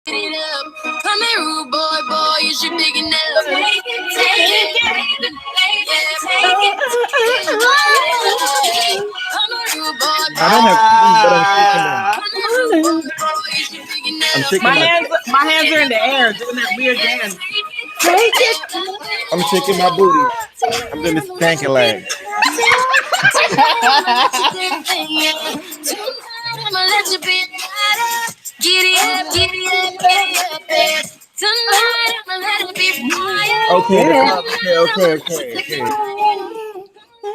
Come here, rude boy, you should big enough. Take it. Come here, rude boy. I don't have keys, but I'm shaking My hands are in the air doing that weird dance. I'm shaking my booty. I'm doing this stanky leg. Okay.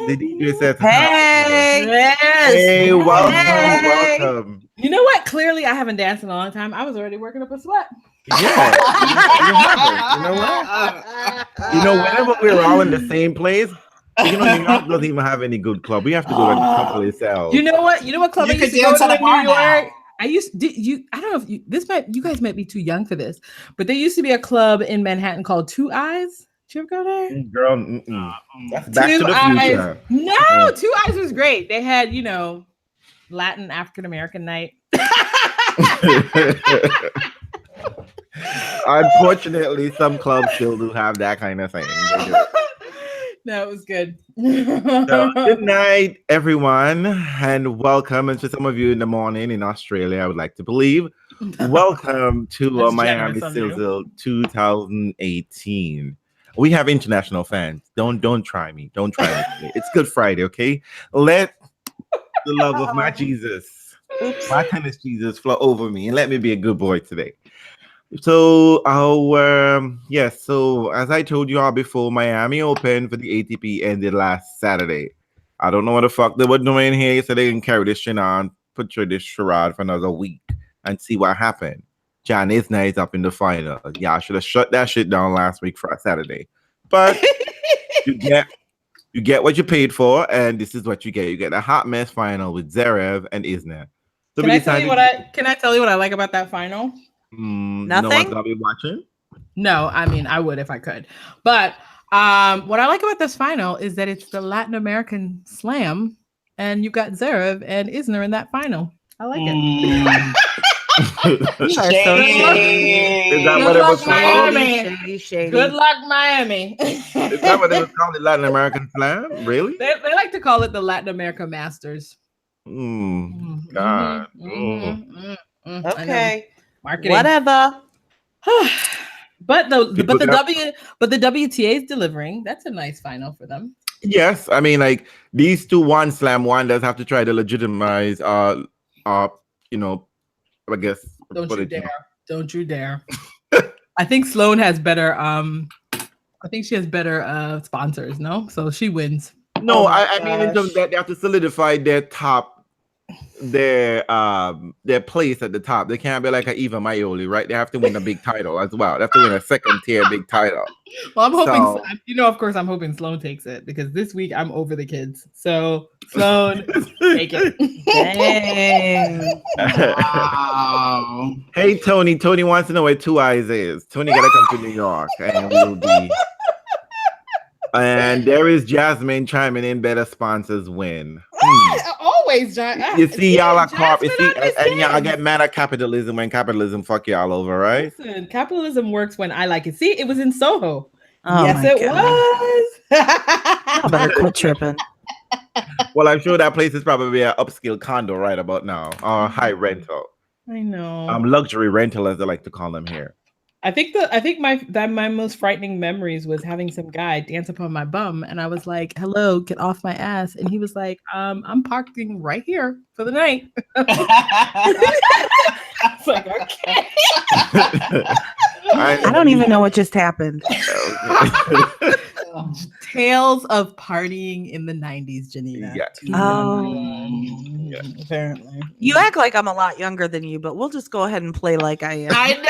The DJ says, hey, welcome. You know what? Clearly, I haven't danced in a long time. I was already working up a sweat. Yeah, you know what? Whenever we're all in the same place, New York doesn't even have any good club. We have to go to the couple itself. You know what club I used to go to in New York? I don't know if you guys might be too young for this, but there used to be a club in Manhattan called Two Eyes. Did you ever go there? Girl, that's Back to the Future. No, Two Eyes was great. They had, Latin African American night. Unfortunately, some clubs still do have that kind of thing. No, it was good. So, good night, everyone, and welcome. And to some of you in the morning in Australia, I would like to believe, welcome to Miami Sizzle 2018. We have international fans. Don't try me. Don't try me. It's Good Friday, okay? Let the love of my Jesus, my tennis Jesus, flow over me, and let me be a good boy today. So so as I told you all before, Miami Open for the ATP ended last Saturday. I don't know what the fuck they were doing here, so they can carry this shit on, put through this charade for another week and see what happened. Isner is up in the final. Yeah, I should have shut that shit down last week for Saturday. But you get what you paid for, and this is what you get. You get a hot mess final with Zverev and Isner. So can I tell you what I like about that final? Nothing. No one's gonna be watching. No, I mean I would if I could. But what I like about this final is that it's the Latin American Slam, and you got Zverev and Isner in that final. I like it. Shady. Is that what it was called? Shady. Good luck, Miami. Is that what they was called, the Latin American Slam? Really? They like to call it the Latin America Masters. God. Okay. Marketing. Whatever. But the WTA is delivering. That's a nice final for them. Yes, I mean, like these two one slam wonders have to try to legitimize I guess. Don't you dare. I think Sloane has better I think she has better sponsors, no? So she wins. No, I mean in terms that they have to solidify their place at the top. They can't be like an Eva Maioli, right? They have to win a big title as well. They have to win a second tier big title. Well, I'm hoping of course I'm hoping Sloane takes it because this week I'm over the kids. So Sloane, take it. Dang. Wow. Hey Tony wants to know where Two Eyes is. Tony gotta come to New York and we'll be. And there is Jasmine chiming in. Better sponsors win. Always, John. You see, y'all are caught. And y'all get mad at capitalism when capitalism fuck y'all over, right? Listen, capitalism works when I like it. See, it was in Soho. Oh yes, it was. I better quit tripping. Well, I'm sure that place is probably an upscale condo right about now, or high rental. I know. Luxury rental, as they like to call them here. I think my most frightening memories was having some guy dance upon my bum, and I was like, "Hello, get off my ass!" And he was like, "I'm parking right here for the night." I was like, "Okay." I don't even know what just happened. Tales of partying in the 90s, Janina. Yes. Apparently. You act like I'm a lot younger than you, but we'll just go ahead and play like I am. I know,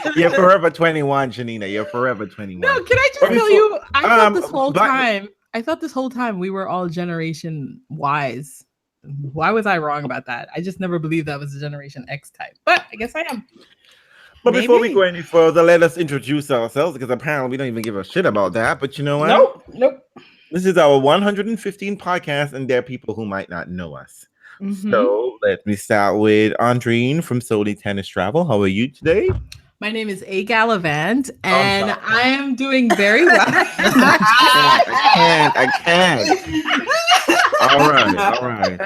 right? You're forever 21, Janina. You're forever 21. No, can I just tell you? I thought this whole time we were all Generation Ys. Why was I wrong about that? I just never believed that was a Generation X type, but I guess I am. But before we go any further, let us introduce ourselves because apparently we don't even give a shit about that. But you know what? Nope. This is our 115 podcast, and there are people who might not know us. Mhm. So let me start with Andrine from Solely Tennis Travel. How are you today? My name is A. Gallivant, I'm and sorry. I am doing very well. I can't. All right.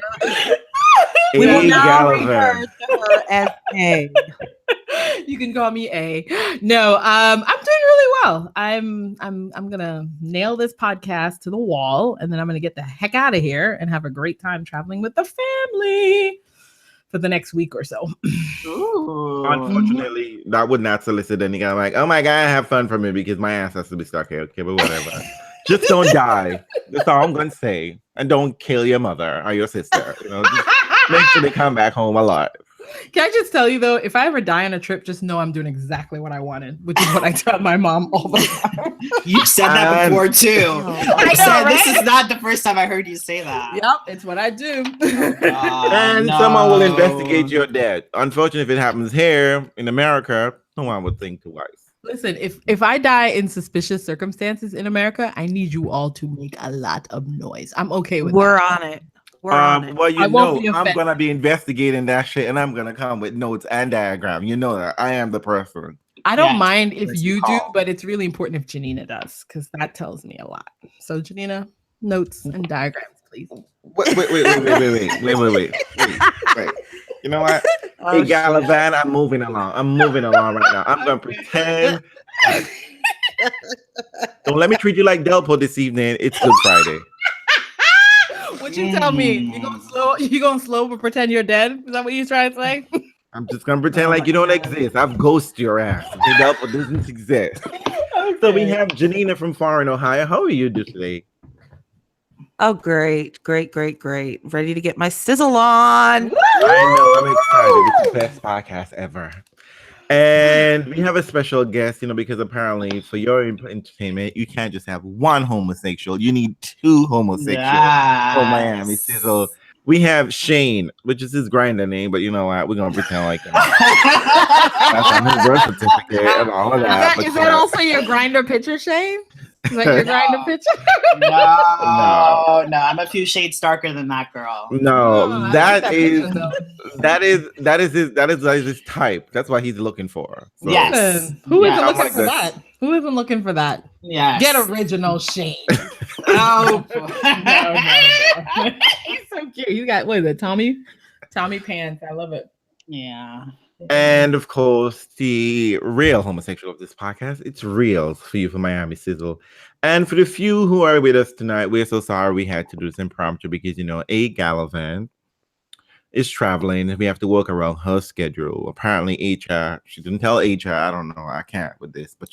We will A. now Gallivant. refer to her as A. You can call me A. No, I'm doing really well. I'm gonna nail this podcast to the wall, and then I'm gonna get the heck out of here and have a great time traveling with the family for the next week or so. Ooh. Unfortunately, that would not solicit any kind of like, oh my God, have fun for me because my ass has to be stuck here. Okay, but whatever. Just don't die. That's all I'm going to say. And don't kill your mother or your sister. Just make sure they come back home alive. Can I just tell you though, if I ever die on a trip, just know I'm doing exactly what I wanted, which is what I tell my mom all the time. You've said that before too. I know, said this right? is not the first time I heard you say that. Yep, it's what I do. And someone will investigate your death. Unfortunately, if it happens here in America, no one would think twice. Listen, if I die in suspicious circumstances in America, I need you all to make a lot of noise. I'm okay with We're that. on it. We're on it. Well, I won't be I'm offended. gonna be investigating that shit, and I'm gonna come with notes and diagram. You know that I am the person. I don't Yeah, mind if first you do, call. but it's really important if Janina does, because that tells me a lot. So Janina, notes and diagrams, please. Wait. You know what? Oh, Hey, Gallivant, I'm moving along right now. I'm gonna pretend. Don't let me treat you like Delpo this evening. It's Good Friday. What you tell me? You gonna slow but pretend you're dead? Is that what you're trying to say? I'm just gonna pretend like you don't exist. I've ghosted your ass. Okay, Delpo doesn't exist. So we have Janina from Foreign, Ohio. How are you today? Oh, great. Ready to get my sizzle on. I know, I'm excited. It's the best podcast ever. And we have a special guest, because apparently for your entertainment, you can't just have one homosexual. You need two homosexuals for Miami Sizzle. We have Shane, which is his grinder name, but you know what? We're gonna pretend like that's on his birth certificate and all of that. Is that also your grinder picture, Shane? Is that your grinder picture? No, I'm a few shades darker than that girl. No, Oh, I that like is picture, his type. That's what he's looking for. So, Yes. Listen, who Yeah. isn't looking like for this. that? Who isn't looking for that? Yes. Get original Shane. Oh, No. He's so cute. He's got, what is it, Tommy pants. I love it. Yeah. And of course, the real homosexual of this podcast, it's Realz for you for Miami Sizzle. And for the few who are with us tonight, we're so sorry we had to do this impromptu because, A. Gallivant is traveling. We have to work around her schedule. Apparently, HR, she didn't tell HR, I don't know, I can't with this, but,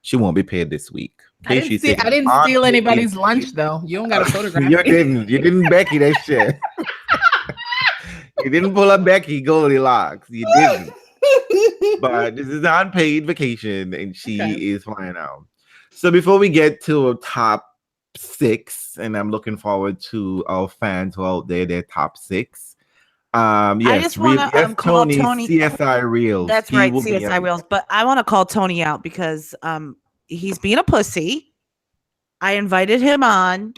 she won't be paid this week. I didn't steal anybody's lunch, though. You don't got a photograph. You didn't Becky that shit. You didn't pull up Becky Goldilocks. You didn't. But this is unpaid vacation, and she is flying out. So before we get to a top 6, and I'm looking forward to our fans who are out there, their top 6. Yes, just wanna, call Tony. CSI Realz. That's right, CSI Realz. But I want to call Tony out because he's being a pussy. I invited him on,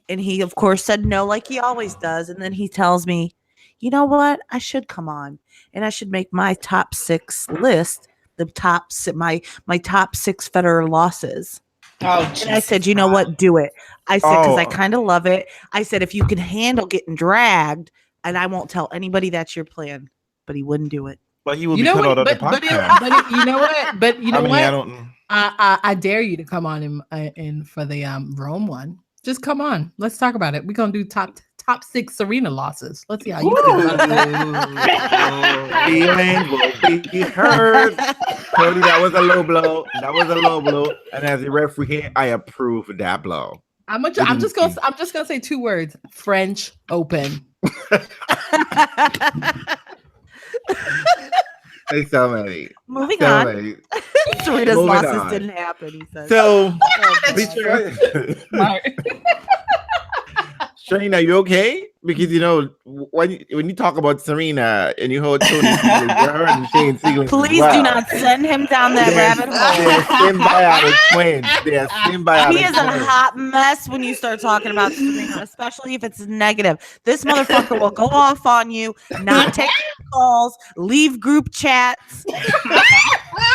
and he, of course, said no, like he always does. And then he tells me, you know what? I should come on, and I should make my top 6 list. The top my top 6 Federer losses. Oh, and I said, you know what? Do it. I said, because I kind of love it. I said, if you can handle getting dragged, and I won't tell anybody that's your plan. But he wouldn't do it. But he will be cut out of the podcast. But you know what? But you know what? I don't. I dare you to come on in for the Rome one. Just come on. Let's talk about it. We're gonna do top 6 Serena losses. Let's see how you feel about that. Feeling will be heard. Cody, that was a low blow. And as a referee here, I approve that blow. I'm just gonna say 2 words: French Open. Hey, so many. Moving so on. Many. Serena's Moving losses on. didn't happen. He said. So, Right. Shane, are you okay? Because when you talk about Serena and you hold Tony Siegler, her and Shane Siegler. Please do not send him down that rabbit hole. They're symbiotic twins. They're symbiotic He is a twins. hot mess when you start talking about Serena, especially if it's negative. This motherfucker will go off on you, not take calls, leave group chats,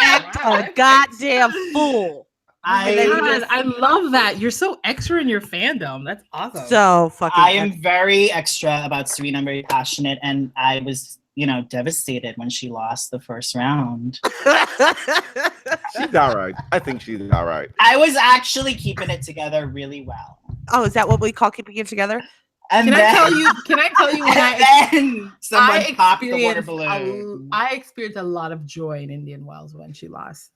act a goddamn fool. I love that. You're so extra in your fandom. That's awesome. So fucking. I am very extra about Serena. I'm very passionate, and I was, devastated when she lost the first round. She's all right. I think she's all right. I was actually keeping it together really well. Oh, is that what we call keeping it together? And Can then, I tell you when then someone popped the water balloon. I experienced a lot of joy in Indian Wells when she lost.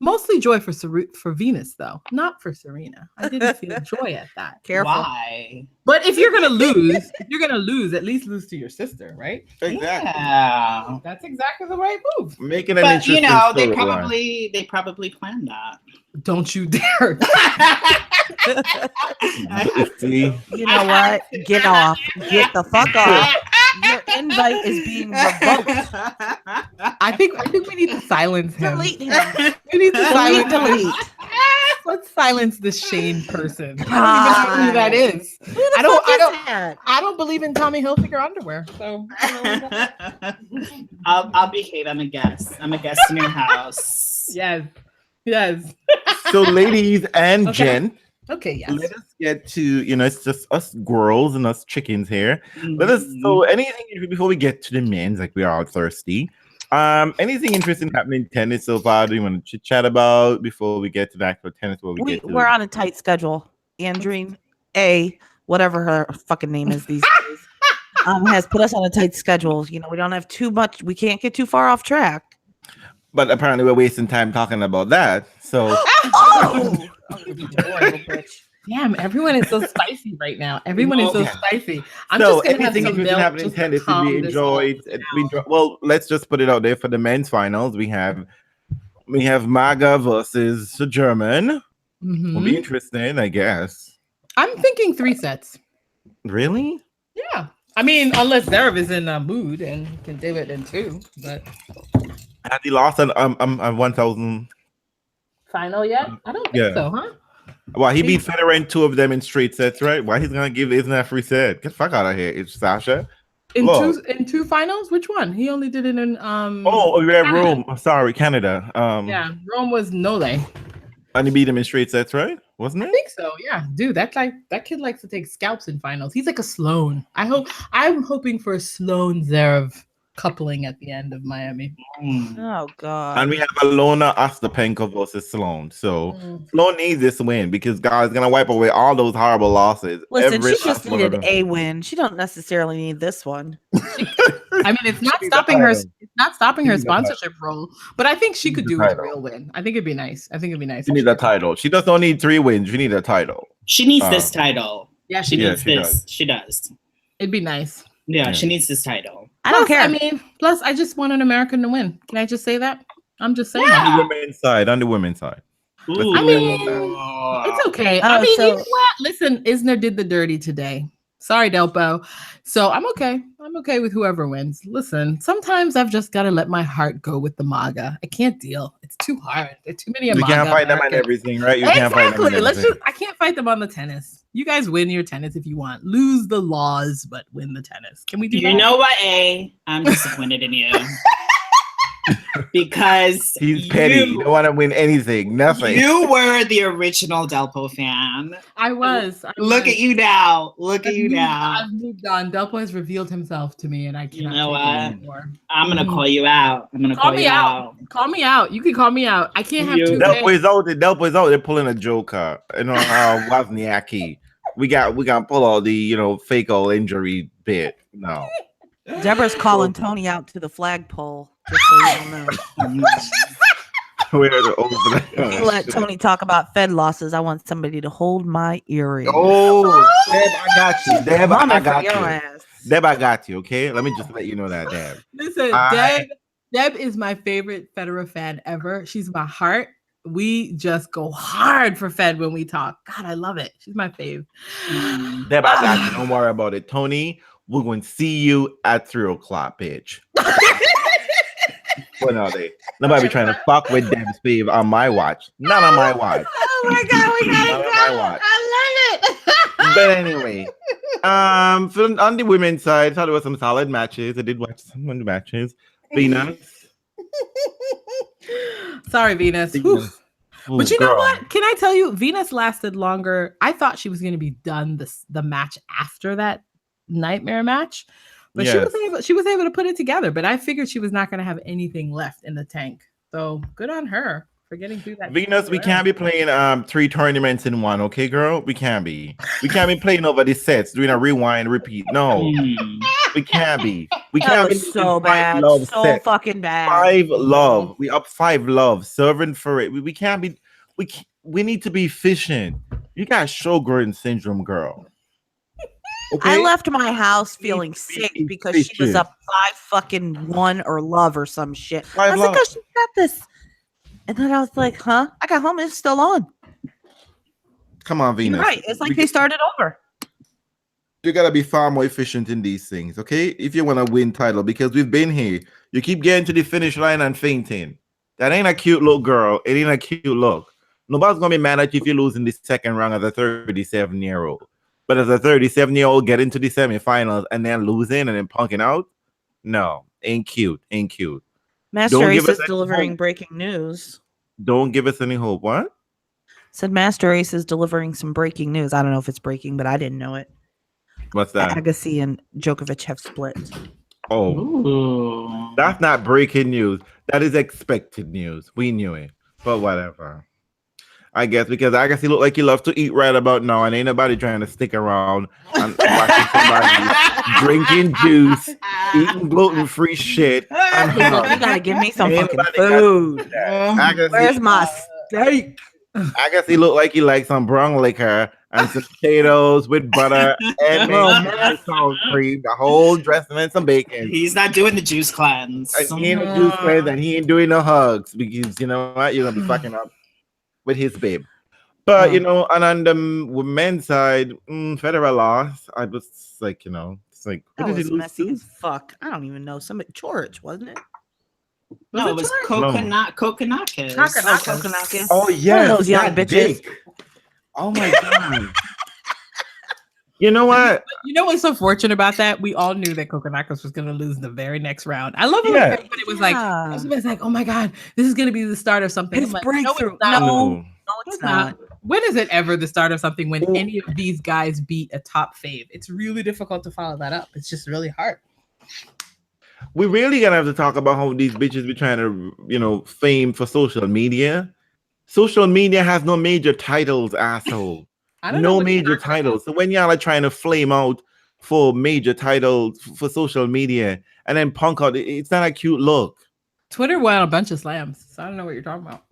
Mostly joy for Venus, though, not for Serena. I didn't feel joy at that. Careful. Why? But if you're gonna lose, at least lose to your sister, right? Exactly. Yeah. That's exactly the right move. Making an But interesting they probably planned that. Don't you dare. See? You know what? Get off. Get the fuck off. Your invite is being revoked. I think we need to silence him. Delete him. We need to silence Delete. Let's silence this Shane person. I God. don't even know who that is. Who the fuck is that? I don't believe in Tommy Hilfiger underwear. So I'll behave. I'm a guest. I'm a guest in your house. yes. So, ladies and Okay. gent, Okay, yes. let us get to, it's just us girls and us chickens here. Let us, so anything before we get to the men's, like we are all thirsty. Anything interesting happening in tennis so far? Do you want to chit chat about before we get to the actual tennis? We're on a tight schedule. Andreen whatever her fucking name is these days, has put us on a tight schedule. We don't have too much. We can't get too far off track. But apparently we're wasting time talking about that. So Damn, everyone is so spicy right now. Everyone is so spicy. I'm so just gonna have anything some interesting milk happening in just to tennis calm we this enjoyed. Well, let's just put it out there for the men's finals. We have Maga versus the German. Mhm. Will be interesting, I guess. I'm thinking 3 sets. Really? Yeah. I mean, unless Zverev is in a mood and can do it in 2, but Has he lost on 1,000? final yet? I don't think so, huh? Well, he beat Federer in 2 of them in straight sets, right? Why he's gonna give Isner a free set? Get the fuck out of here! It's Sasha. In Look. two finals? Which one? He only did it in we have Rome. Oh, sorry, Canada. yeah, Rome was Nole. And he beat him in straight sets, right? Wasn't I it? think so. Yeah, dude, that kid likes to take scalps in finals. He's like a Sloan. I'm hoping for a Sloan Zverev coupling at the end of Miami. Oh God. And we have Alona Ostapenko versus Sloane. So Sloane needs this win because God's gonna wipe away all those horrible losses. Listen, Every she just last one of needed them. a win. She don't necessarily need this one. I mean, it's not She needs stopping the her. title. It's not stopping her She needs the title. sponsorship role. But I think she She could needs do the with a title. real win. I think it'd be nice. She needs a title. She does not need 3 wins. She needs a title. She needs this title. Yeah, She she needs she this. does. She does. It'd be nice. Yeah, she needs this title. I don't care. I mean, plus, I just want an American to win. Can I just say that? I'm just saying. On that. the women's side. Ooh. I mean, it's okay. Oh, I mean, so- you know what? Listen, Isner did the dirty today. Sorry, Delpo. So I'm okay. I'm okay with whoever wins. Listen, sometimes I've just got to let my heart go with the MAGA. I can't deal. It's too hard. There's too many. You MAGA can't fight them on Americans. everything, right? You can't fight them on Exactly. everything. I can't fight them on the tennis. You guys win your tennis if you want. Lose the laws, but win the tennis. Can we do that? You know what, I'm disappointed in you. Because He's petty. You don't want to win anything. Nothing. You were the original Delpo fan. I was. Look at you now. Look at I've you moved- now. I've moved on. Delpo has revealed himself to me, and I cannot know take what? it anymore. I'm gonna call you out. I'm gonna Call call me you out. Call me out. You can call me out. I can't have You- two. Delpo is out. Delpo is out. They're pulling a Joker. Wozniacki. We got to pull all the fake old injury bit. No. Deborah's calling Tony out to the flagpole. Just so you don't know. Where the old You let Tony talk about Fed losses. I want somebody to hold my earring. Oh, Deb, I got you. Deb, Mama I for got your you. ass. Deb, I got you. Okay, let me just let you know that, Deb. Listen, I- Deb is my favorite Federer fan ever. She's my heart. We just go hard for Fed when we talk. God, I love it. She's my fave. Deb, I got you. Don't worry about it. Tony we're going to see you at 3:00, bitch. What are they? Nobody be trying to fuck with Deb's babe on my watch. Not on my watch. Oh my god, we gotta Not go. on my watch. I love it. But anyway, on the women's side, I thought there were some solid matches. I did watch some of the matches. Venus. Sorry, Venus. Whew. Ooh, But you know girl. what? Can I tell you, Venus lasted longer. I thought she was going to be done the match after that nightmare match, but Yes. she was able to put it together. But I figured she was not going to have anything left in the tank. So good on her for getting through that. Venus, we can't be playing 3 tournaments in one, okay, girl? We can't be. We can't be playing over the sets, doing a rewind, repeat. No, we can't be. We That can't be was doing so 5 bad. love So sets. fucking bad. 5 love. We up 5 love, serving for it. We can't be. We need to be efficient. You got Sjogren syndrome, girl. I Okay? left my house feeling Be sick because she was efficient. up 5-1 or love or some shit. I 5 was love. like, oh, she got this. And then I was like, huh? I got home, it's still on. Come on, Venus. You're right. It's like We- they started over. You gotta be far more efficient in these things, okay? If you want to win title, because we've been here. You keep getting to the finish line and fainting. That ain't a cute look, girl. It ain't a cute look. Nobody's gonna be mad at you if you lose in the second round as a 37-year-old. But as a 37-year-old get into the semifinals and then losing and then punking out, no, ain't cute. Ain't cute. Master Don't Ace give us is any delivering hope. breaking news. Don't give us any hope. What? Said Master Ace is delivering some breaking news. I don't know if it's breaking, but I didn't know it. What's that? Agassi and Djokovic have split. Oh, Ooh. that's not breaking news. That is expected news. We knew it, but whatever. I guess because I guess he look like he loves to eat right about now, and ain't nobody trying to stick around and watching somebody drinking juice, eating gluten-free shit. And You hung. gotta give me some Ain't fucking nobody got food. I guess Where's he, my steak? I guess he looked like he likes some brown liquor and some potatoes with butter and maybe sour cream, the whole dressing and some bacon. He's not doing the juice cleanse. And he ain't a juice cleanse and he ain't doing no hugs because you know what? You're gonna be fucking up with his babe. But you know, and on the men's side, Federer lost. I was like, you know, it's like That what did was he lose messy to? as fuck. I don't even know. Somebody George, wasn't it? No, it was Kokonakis. Kokonakis. Oh yeah, those young bitches. Oh my god. You know what? You know what's so fortunate about that? We all knew that Kokonakis was going to lose the very next round. I love it when everybody was like, everybody's like, oh my God, this is going to be the start of something. His I'm like, breakthrough. No, it's not. When is it ever the start of something when any of these guys beat a top fave? It's really difficult to follow that up. It's just really hard. We really gonna have to talk about how these bitches be trying to, you know, fame for social media. Social media has no major titles, asshole. No major titles. So when y'all are trying to flame out for major titles for social media and then punk out, it's not a cute look. Twitter won a bunch of slams, so I don't know what you're talking about.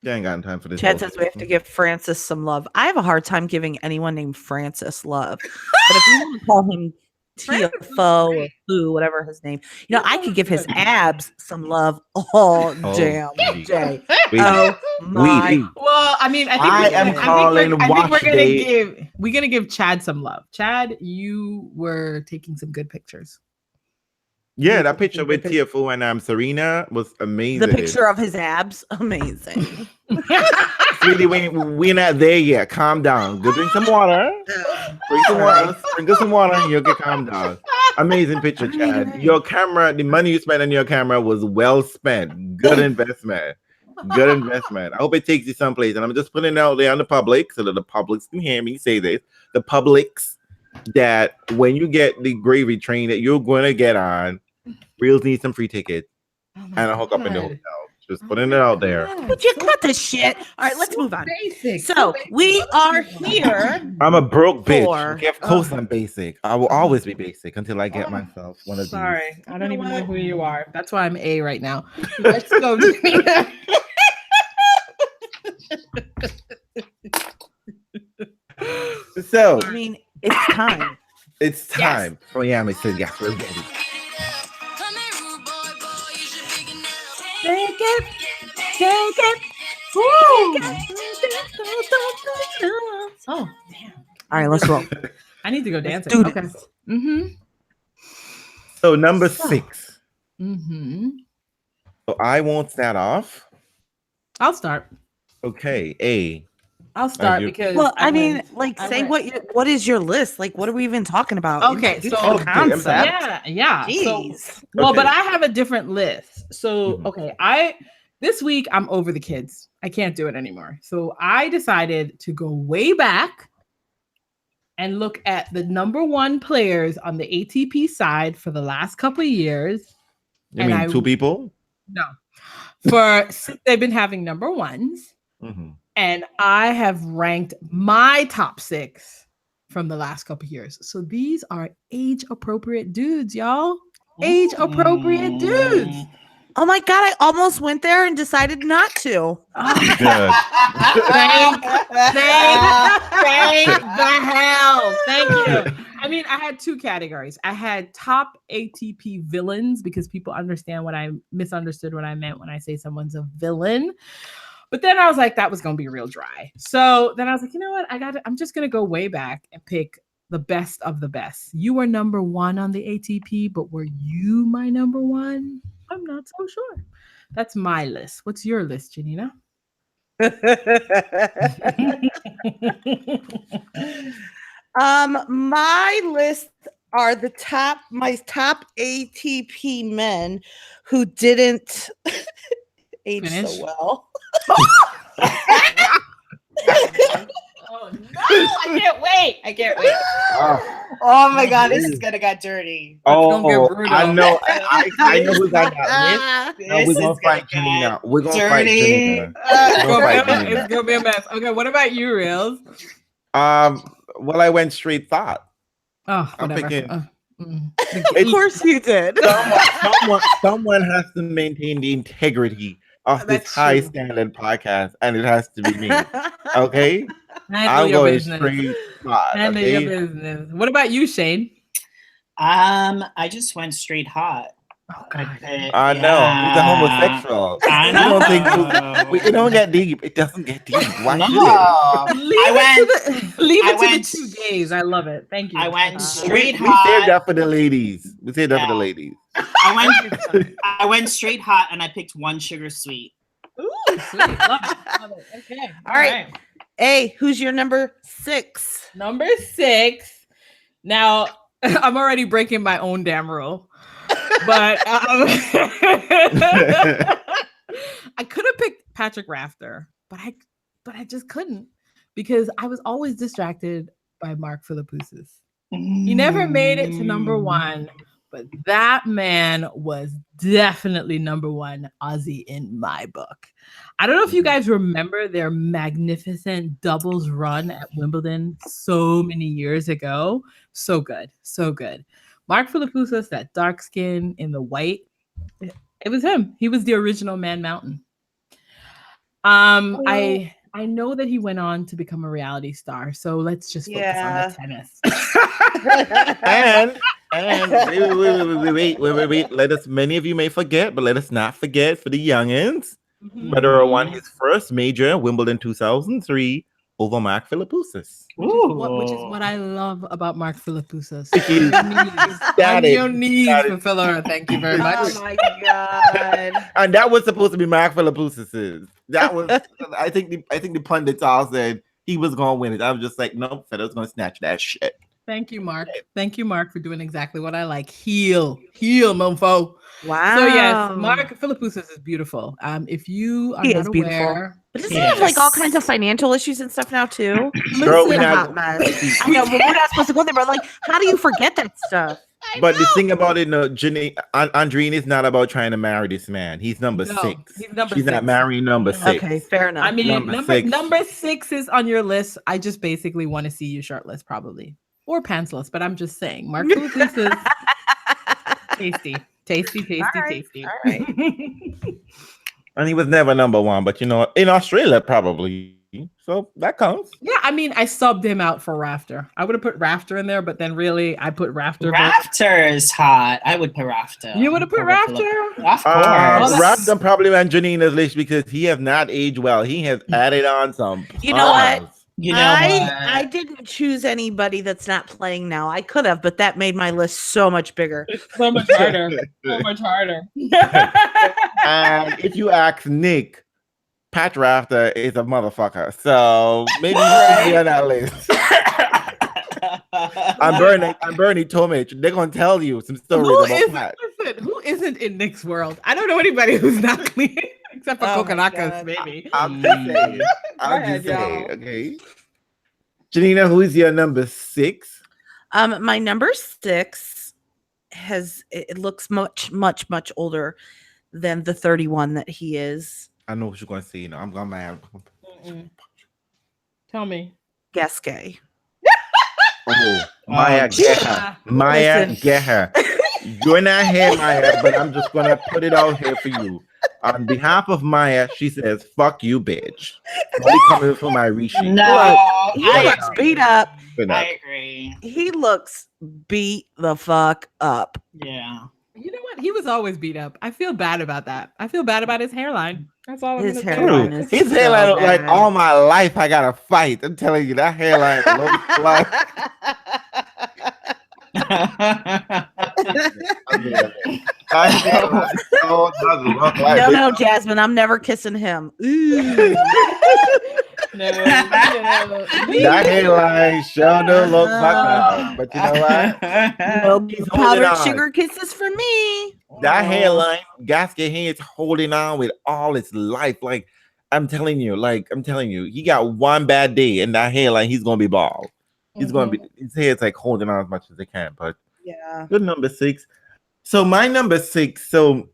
You ain't got time for this. Chad says we have to give Francis some love. I have a hard time giving anyone named Francis love. But if you want to call him TFO or Foo, whatever his name, you know, I could give his abs some love all damn day. Oh my. Well, I mean, I think we're gonna give Chad some love. Chad, you were taking some good pictures. Yeah, that picture with TFO and Serena was amazing. The picture of his abs, amazing. Sweetie, we're not there yet. Calm down. Go drink some water. Drink some water. Sprinkle some water and you'll get calmed down. Amazing picture, Chad. Your camera, the money you spent on your camera was well spent. Good investment. Good investment. I hope it takes you someplace. And I'm just putting it out there on the public so that the publics can hear me say this. The publics that when you get the gravy train that you're going to get on, Realz needs some free tickets and a hookup in the hotel. Just putting it out there. Would you cut the shit? All right, let's move on. So we are here. I'm a broke bitch. For- Okay, of course I'm basic. I will always be basic until I get myself one of these. Sorry, I don't even know who you are. That's why I'm A right now. Let's go, Janina. So I mean, it's time. it's time for Miami Sizzle. Yes, we're ready. Take it. Take it. Woo. Oh, damn. All right, let's roll. I need to go dancing. do Okay. this. Mm-hmm. So number 6. Mm-hmm. So I won't start off. I'll start. Okay, I'll start you- because Well, I mean, went- like, I say went- what is your list? Like, what are we even talking about? Okay, Introduce so- the Okay, I'm concept. sorry. Yeah. So, Jeez. well, but Okay. I have a different list. So, Mhm. okay, this week I'm over the kids. I can't do it anymore. So I decided to go way back and look at the number 1 players on the ATP side for the last couple of years. You And mean 2 people? No, since they've been having number 1s, Mhm. and I have ranked my top 6 from the last couple of years. So these are age appropriate dudes, y'all. Age appropriate dudes. Oh my god, I almost went there and decided not to. Good. Thank the hell. Thank you. I mean, I had 2 categories. I had top ATP villains because people misunderstood what I meant when I say someone's a villain. But then I was like, that was going to be real dry. So then I was like, you know what? I'm just going to go way back and pick the best of the best. You were number 1 on the ATP, but were you my number 1? I'm not so sure. That's my list. What's your list, Janina? My list are my top ATP men who didn't age Finish. so well. Oh no! I can't wait. Oh my god, this is gonna get dirty. gonna get Oh, brutal. I know. I know who got that list. No, This we're is gonna fight get Janina. We're gonna fight dirty. Janina. It's Don't fight gonna, Janina. it's gonna be a mess. Okay, what about you, Realz? Well, I went straight thought. Oh, I'm whatever. picking- Of course you did. Someone has to maintain the integrity of this That's high true. standard podcast, and it has to be me. Okay, Handle I'm your going business. straight thought. Handle Okay? your business. What about you, Shane? I just went straight hot. Oh No, he's a homosexual. I We don't think know. it don't get deep. It doesn't get deep. Why No. should it? Leave it to went- the 2 gays. I love it. Thank you. I went We straight saved hot. that for the ladies. We saved that for the Yeah. ladies. I went straight hot, and I picked 1 sugar sweet. Ooh, sweet. Love it. Love it. Okay. All right. Hey, who's your number 6? Number 6. Now, I'm already breaking my own damn rule. But I could have picked Patrick Rafter, but I just couldn't because I was always distracted by Mark Philippoussis. He never made it to number 1, but that man was definitely number 1 Aussie in my book. I don't know if you guys remember their magnificent doubles run at Wimbledon so many years ago. So good. So good. Mark Philippoussis, that dark skin in the white, it was him. He was the original Man Mountain. I know that he went on to become a reality star, so let's just focus on the tennis. and wait. Let us. Many of you may forget, but let us not forget for the youngins. Federer won his first major, Wimbledon 2003, over Mark Philippoussis. Which is what I love about Mark Philippoussis. He's On your knees for Federer. Thank you very much. Oh my god. And that was supposed to be Mark Philippoussis. That was. I think the pundits all said he was gonna win it. I was just like, nope, Federer's gonna snatch that shit. Thank you, Mark. Thank you, Mark, for doing exactly what I like. Heel, mofo. Wow. So yes, Mark Philippoussis is beautiful. If you are He not is beautiful. aware, But doesn't he have like all kinds of financial issues and stuff now too? Girl, listen, we Hot not. mess. I know, but we're not supposed to go there. But like, how do you forget that stuff? But the thing about it, no, Andrine is not about trying to marry this man. He's number No, 6. he's number She's 6. not marrying number 6. Okay, fair enough. I mean, Number number 6. 6 is on your list. I just basically want to see you shirtless, probably, or pantsless. But I'm just saying, Mark Philippoussis, tasty. All right. And he was never number 1, but you know, in Australia probably. So that counts. Yeah, I mean, I subbed him out for Rafter. I would have put Rafter in there, but then really, I put Rafter. Rafter is hot. I would put Rafter. You would have put over Rafter? Of course. Raptor probably on Janina's list because he has not aged well. He has added on some. You know what? pause. You know I didn't choose anybody that's not playing now. I could have, but that made my list so much bigger. It's so much harder. So much harder. And if you ask Nick, Pat Rafter is a motherfucker. So maybe he should be on that list. I'm Bernie Tomich. They're gonna tell you some stories about Pat. Listen, who isn't in Nick's world? I don't know anybody who's not clean except for Kokanakas, maybe. I'm just saying. I'm just saying. Okay. Janina, who is your number 6? My number 6 it looks much older than the 31 that he is. I know what you're gonna say. I'm gonna mad. Tell me. Gasquet. Oh, Maya, get her. Maya, get her. You're not here, Maya, but I'm just gonna put it out here for you. On behalf of Maya, she says, "Fuck you, bitch." Don't be coming for my reshape. No, He looks beat up. I agree. He looks beat the fuck up. Yeah. You know what? He was always beat up. I feel bad about that. I feel bad about his hairline. That's all. His I'm gonna hairline say. is His so hairline look like bad. all my life I gotta fight. I'm telling you, that hairline looks like. No, Jasmine, I'm never kissing him. Ooh. No. That hairline sure do look fucked up. But you know what? No He's holding powdered on. sugar kisses for me. That hairline, Gasket he's holding on with all his life. Like I'm telling you, he got one bad day and that hairline, he's gonna be bald. He's gonna be his hair's like holding on as much as they can. But Yeah. good number 6. So my number 6. So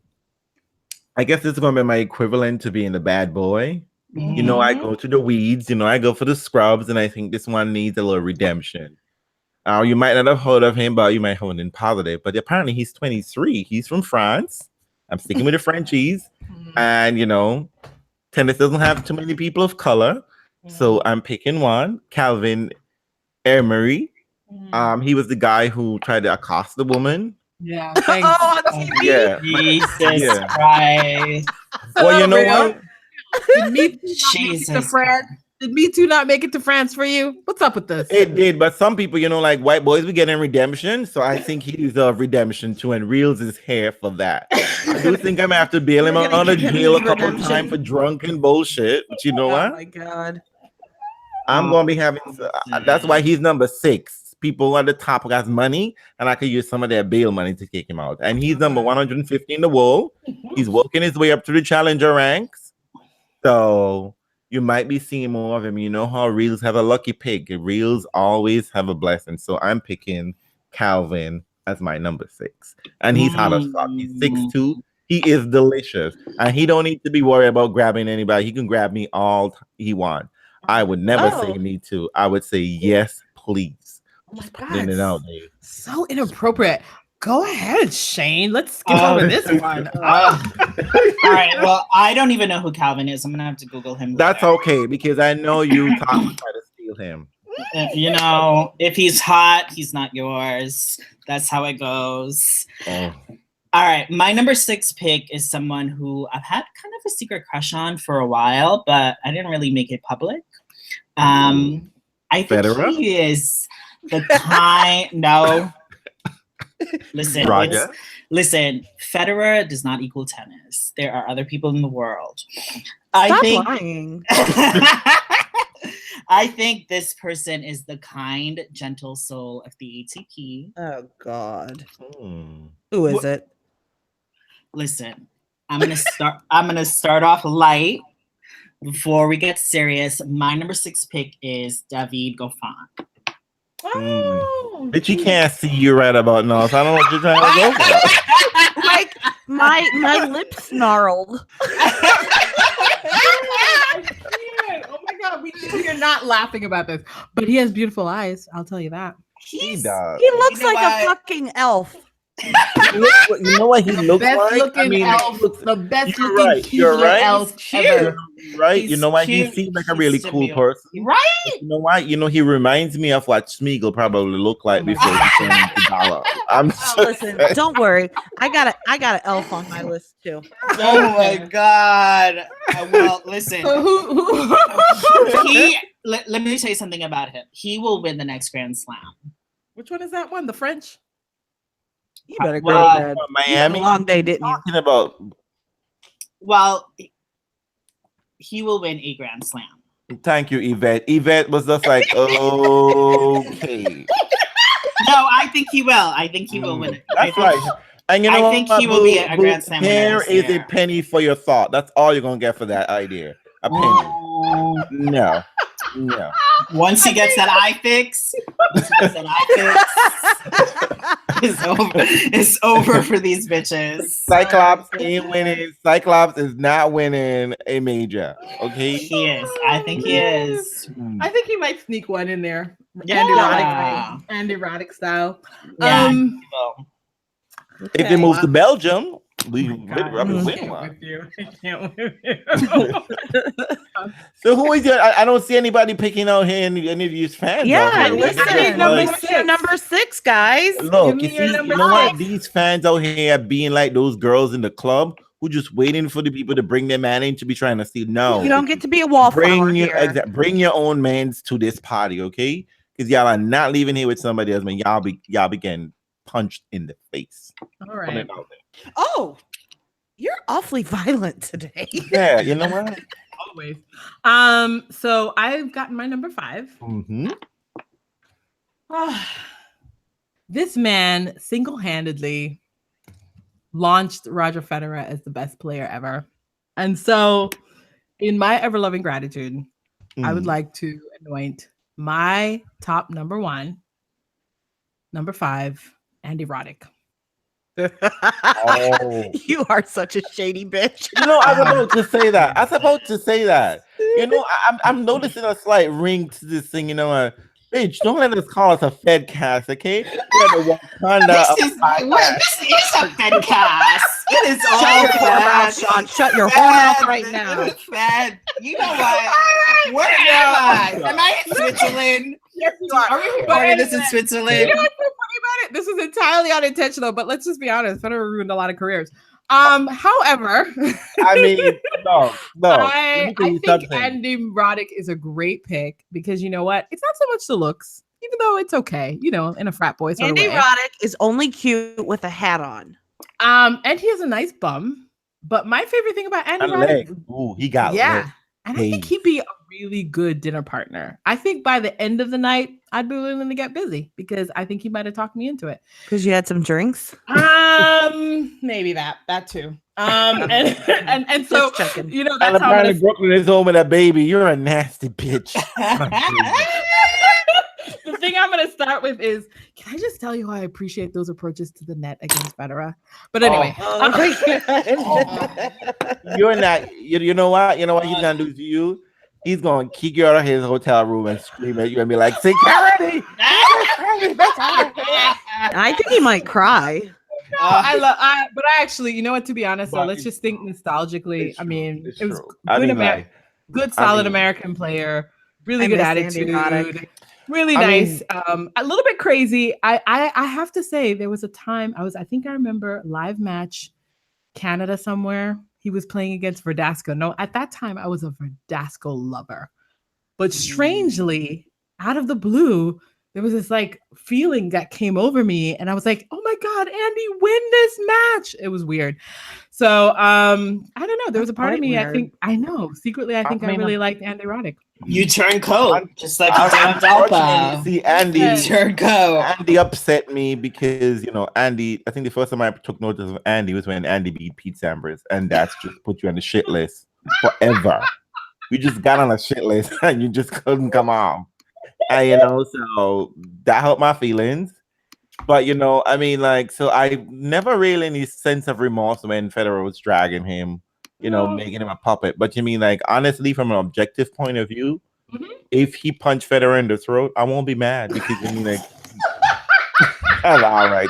I guess this is gonna be my equivalent to being the bad boy. You know, I go to the weeds. You know, I go for the scrubs, and I think this one needs a little redemption. You might not have heard of him, but you might have heard him positive. But apparently, he's 23. He's from France. I'm sticking with the Frenchies, and you know, tennis doesn't have too many people of color, so I'm picking one. Calvin Emery. He was the guy who tried to accost the woman. Yeah. Thanks. Oh, on TV. Yeah. Jesus Christ. Well, you know what? Did Me Too not make it to France? Did Me Too not make it to France for you? What's up with this? It did, but some people, you know, like white boys, we getting redemption. So I think he deserves redemption too, and Realz is here for that. I do think I'm gonna have to bail him out of jail a couple of times for drunken bullshit. But you know what? Oh my god. I'm gonna be having. That's why he's number 6. People at the top got money, and I could use some of their bail money to kick him out. And he's number 150 in the world. He's working his way up to the challenger ranks. So you might be seeing more of him. You know how Realz have a lucky pick. Realz always have a blessing. So I'm picking Calvin as my number 6. And he's hot as fuck. He's 6'2". He is delicious. And he don't need to be worried about grabbing anybody. He can grab me all he wants. I would never say me too. I would say yes, please. Oh my Putting it out there. So inappropriate. Go ahead, Shane. Let's skip over this one. All right. Well, I don't even know who Calvin is. I'm gonna have to Google him. That's later. okay, because I know you try to steal him. You know, if he's hot, he's not yours. That's how it goes. Oh. All right. My number 6 pick is someone who I've had kind of a secret crush on for a while, but I didn't really make it public. I think Federer? he is the kind. No. Listen, Roger. listen, Federer does not equal tennis. There are other people in the world. Stop lying. I think this person is the kind, gentle soul of the ATP. Oh god. Hmm. Who is it? Listen, I'm gonna start off light before we get serious. My number 6 pick is David Goffin. Oh, Bitch, you can't see you right about now, so I don't know what you're trying to go for. Like my lips snarled. Oh my god, we are not laughing about this, but he has beautiful eyes. I'll tell you that. He does. He looks You know like what? a fucking elf. You know what he looks Best like? looking elf, the best you're looking right, cute you're right. elf Cute. ever. Right? He's You know why he cute, seems like a he's really cool simple. person? Right? You know why? You know, he reminds me of what Smeagol probably looked like before he turned into Dollar. I'm Oh, just listen, saying. don't worry. I got an elf on my list too. Oh my god. Well, listen. So who? let me tell you something about him. He will win the next Grand Slam. Which one is that one? The French? You better go Well, to bed. You had Miami. a long day, didn't you? Talking about. Well, he will win a Grand Slam. Thank you, Yvette. Yvette was just like, okay. No, I think he will. I think he will win it. That's right. And you know I think he will be a Grand Slam winner Here this is a year. penny for your thought. That's all you're gonna get for that idea. A penny. No. Once he gets that eye fix, it's over for these bitches. Cyclops ain't winning. Cyclops is not winning a major. Okay. He is. I think he is. I think he might sneak one in there. Yeah. Andy Roddick style. Yeah. If he moves to Belgium, we God, probably I win can't one. with you. I can't with you. So who is your? I don't see anybody picking out here any of these fans. Yeah, out here. listen, I need number Like, six. number 6, guys. look, Give you me your see, number you know what? five. These fans out here being like those girls in the club who just waiting for the people to bring their man in to be trying to see. No, You don't get to be a wallflower here. bring your own mans to this party, okay? Because y'all are not leaving here with somebody else, man. Y'all be getting punched in the face. All right. Oh, you're awfully violent today. Yeah, you know what? Always. So I've gotten my number 5. Mm-hmm. This man single-handedly launched Roger Federer as the best player ever. And so in my ever-loving gratitude, I would like to anoint my top number 1, number 5, Andy Roddick. Oh. You are such a shady bitch. You know, I was about to say that. You know, I'm noticing a slight ring to this thing. You know, bitch, don't let us call us a Fed cast, okay? We're the Wakanda This is a Fed cast. It is all Shut your whore mouth, Fed. Sean. Shut your whore mouth right now. It is Fed. You know what? Where am I? Am I in Switzerland? Yes, you are. Are we recording this in Switzerland? You know what's so funny about it? This is entirely unintentional, but let's just be honest. Federer ruined a lot of careers. However, I mean, no. I think Andy Roddick is a great pick because you know what? It's not so much the looks, even though it's okay, you know, in a frat boy sort Andy of way. Roddick is only cute with a hat on. And he has a nice bum. But my favorite thing about Andy Roddick, ooh, he got yeah. And I think Hey. he'd be a really good dinner partner. I think by the end of the night, I'd be willing to get busy because I think he might have talked me into it. Because you had some drinks. Maybe that too. And so Just checking. you know And that's how I'm apparently gonna, Brooklyn is home with a baby. You're a nasty bitch. the thing I'm gonna start with is can I just tell you how I appreciate those approaches to the net against Federer? But anyway, Oh my God. You're not. You know what? You know what he's gonna do to you? He's gonna kick you out of his hotel room and scream at you and be like, "Security!" I think he might cry. but I actually, you know what? To be honest, so But let's just think nostalgically. it's I mean, true. It's it was true. good, I mean, like, good, solid I mean- American player, really I good miss Andy attitude, Roddick. really I nice. A little bit crazy. I have to say, there was a time I think I remember live match Canada somewhere. He was playing against Verdasco. No, at that time I was a Verdasco lover, but strangely, out of the blue, there was this like feeling that came over me, and I was like, "Oh my God, Andy, win this match!" It was weird. So I don't know. There was a part of quite me. I weird. think I know secretly. I think I mean, really liked Andy Roddick. You turn cold, just like you did on Unfortunately, Delpo. see, Andy. You turn cold. Andy upset me because Andy. I think the first time I took notice of Andy was when Andy beat Pete Sampras, and that's just put you on the shit list forever. You just got on a shit list and you just couldn't come off. And so that hurt my feelings. But I mean, like, so I never really any sense of remorse when Federer was dragging him, making him a puppet. But you mean, like, honestly, from an objective point of view, if he punched Federer in the throat, I won't be mad because I mean, like, that's all right.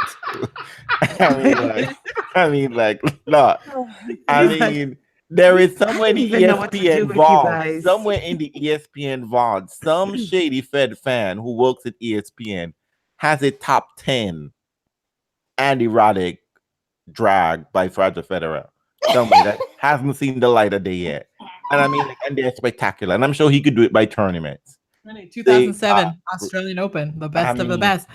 I mean, there is somewhere in the even know what to do ESPN with you vault, guys. somewhere in the ESPN vault, some shady Fed fan who works at ESPN has a top 10 Andy Roddick drag by Roger Federer. Somewhere that hasn't seen the light of day yet. And I mean, and they're spectacular. And I'm sure he could do it by tournaments. 2007 Australian Open, the best of the best.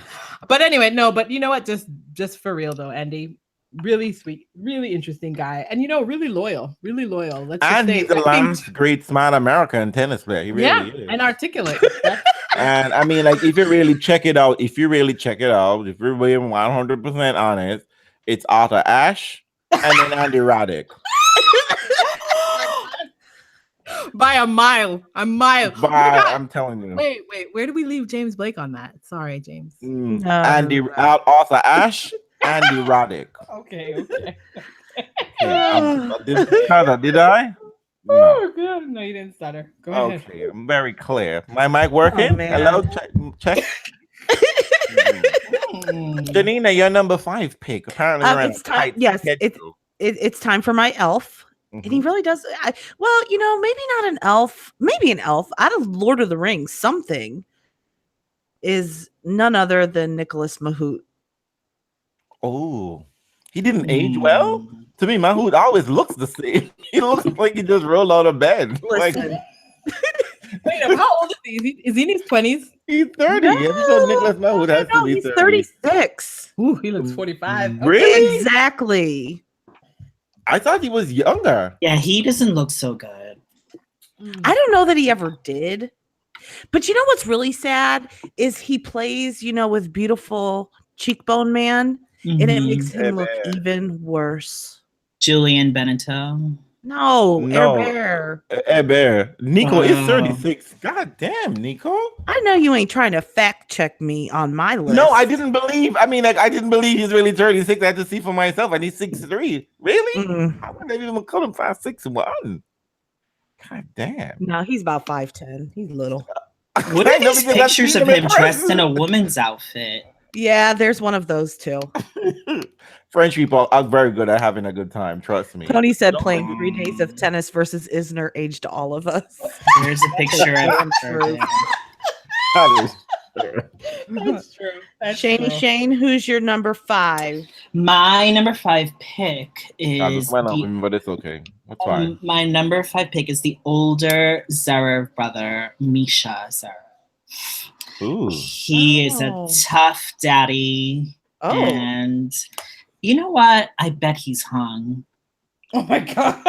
But anyway, no, but you know what? Just for real though, Andy, really sweet, really interesting guy, and really loyal, really loyal. Let's just say, he's the last great smart American tennis player. He really is. And articulate. And I mean, like, if you really check it out, if you're being 100% honest, it's Arthur Ashe and then Andy Roddick. By a mile. I'm telling you. Wait. Where do we leave James Blake on that? Sorry, James. Arthur Ashe, Andy Roddick. Okay. Did I? No. Oh, good. No, you didn't stutter. Go ahead. Okay, I'm very clear. My mic working? Hello? Check. Janina, your number 5 pick. Apparently, it's time. Yes, it's time for my elf. And he really does. Maybe not an elf. Maybe an elf out of Lord of the Rings. Something is none other than Nicholas Mahout. Oh, he didn't age well? To me, Mahout always looks the same. He looks like he just rolled out of bed. Listen. Wait, how old is he? Is he in his 20s? He's 30. No, Nicholas Mahout has to be 30. He's 36. Ooh, he looks 45. Really? Exactly. I thought he was younger. Yeah, he doesn't look so good. I don't know that he ever did. But you know what's really sad is he plays, with beautiful cheekbone man, and it makes him look even worse. Julian Benito. No, Air Bear. Nico is 36. God damn, Nico. I know you ain't trying to fact check me on my list. No, I didn't believe. I didn't believe he's really 36. I had to see for myself, and he's 6'3". Really? How would they even call him 5'6". God damn. No, he's about 5'10". He's little. What are these pictures of him dressed in a woman's outfit? Yeah, there's one of those too. French people are very good at having a good time. Trust me. Tony said playing 3 days of tennis versus Isner aged all of us. There's a picture of him. That's true. Shane, who's your number 5? My number 5 pick is. But it's okay. That's fine. My number 5 pick is the older Zverev brother, Misha Zverev. Ooh. He is a tough daddy. Oh. And you know what? I bet he's hung. Oh my God.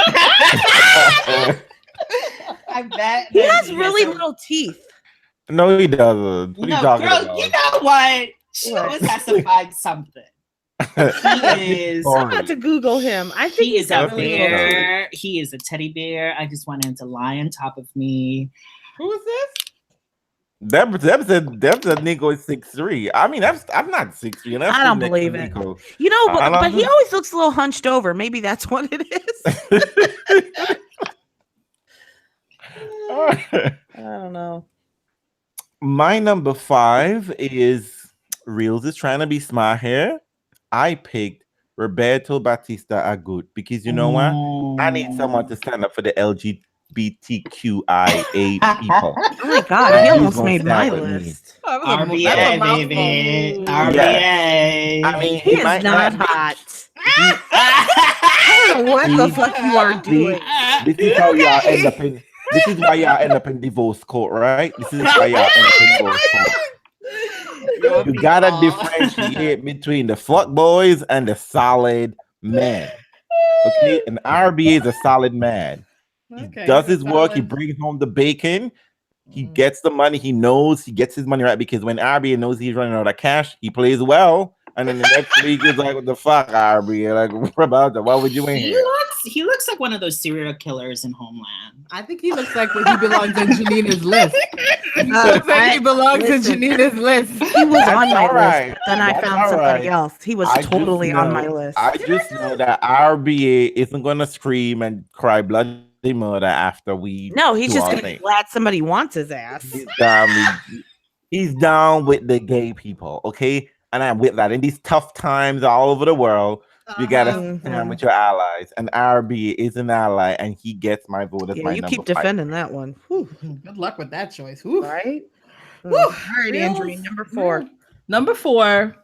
I bet. He has really little teeth. No, he doesn't. What are you talking about? You know what? She always has to find something. He is. I'm about to Google him. I think he is a bear. He is a teddy bear. I just want him to lie on top of me. Who is this? Deb said Nico is 6'3". I mean, I'm not 6'3". I don't believe it. Nico. But he always looks a little hunched over. Maybe that's what it is. I don't know. My number 5 is Realz is trying to be smart here. I picked Roberto Batista Agut because you know what? I need someone to stand up for the LGBTQIA people. Oh my God, he almost made my list. RBA, baby. RBA. I mean, he is not hot. I don't know what the fuck you are doing. This is how y'all end up in. This is why y'all end up in divorce court, right? This is why y'all end up in divorce court. You gotta differentiate between the fuck boys and the solid man. Okay, an RBA is a solid man. He does his work. He brings home the bacon. He gets the money. He knows he gets his money right because when RBA knows he's running out of cash, he plays well. And then the next week is like, what the fuck, RBA? Like, what about that? Why would you in here? He looks like one of those serial killers in Homeland. I think he looks like he belongs in Janina's list. He looks like he belongs in Janina's list. He was on my list. Then I found somebody else. He was totally on my list. I just know that RBA isn't going to scream and cry bloody murder after we. No, he's just going to be glad somebody wants his ass. He's down with the gay people, okay? And I'm with that. In these tough times all over the world, you gotta stand with your allies. And RB is an ally, and he gets my vote as my you number keep defending that one. Whew. Good luck with that choice. Whew. Right? Whew. All right, Andrew, number 4. Number 4.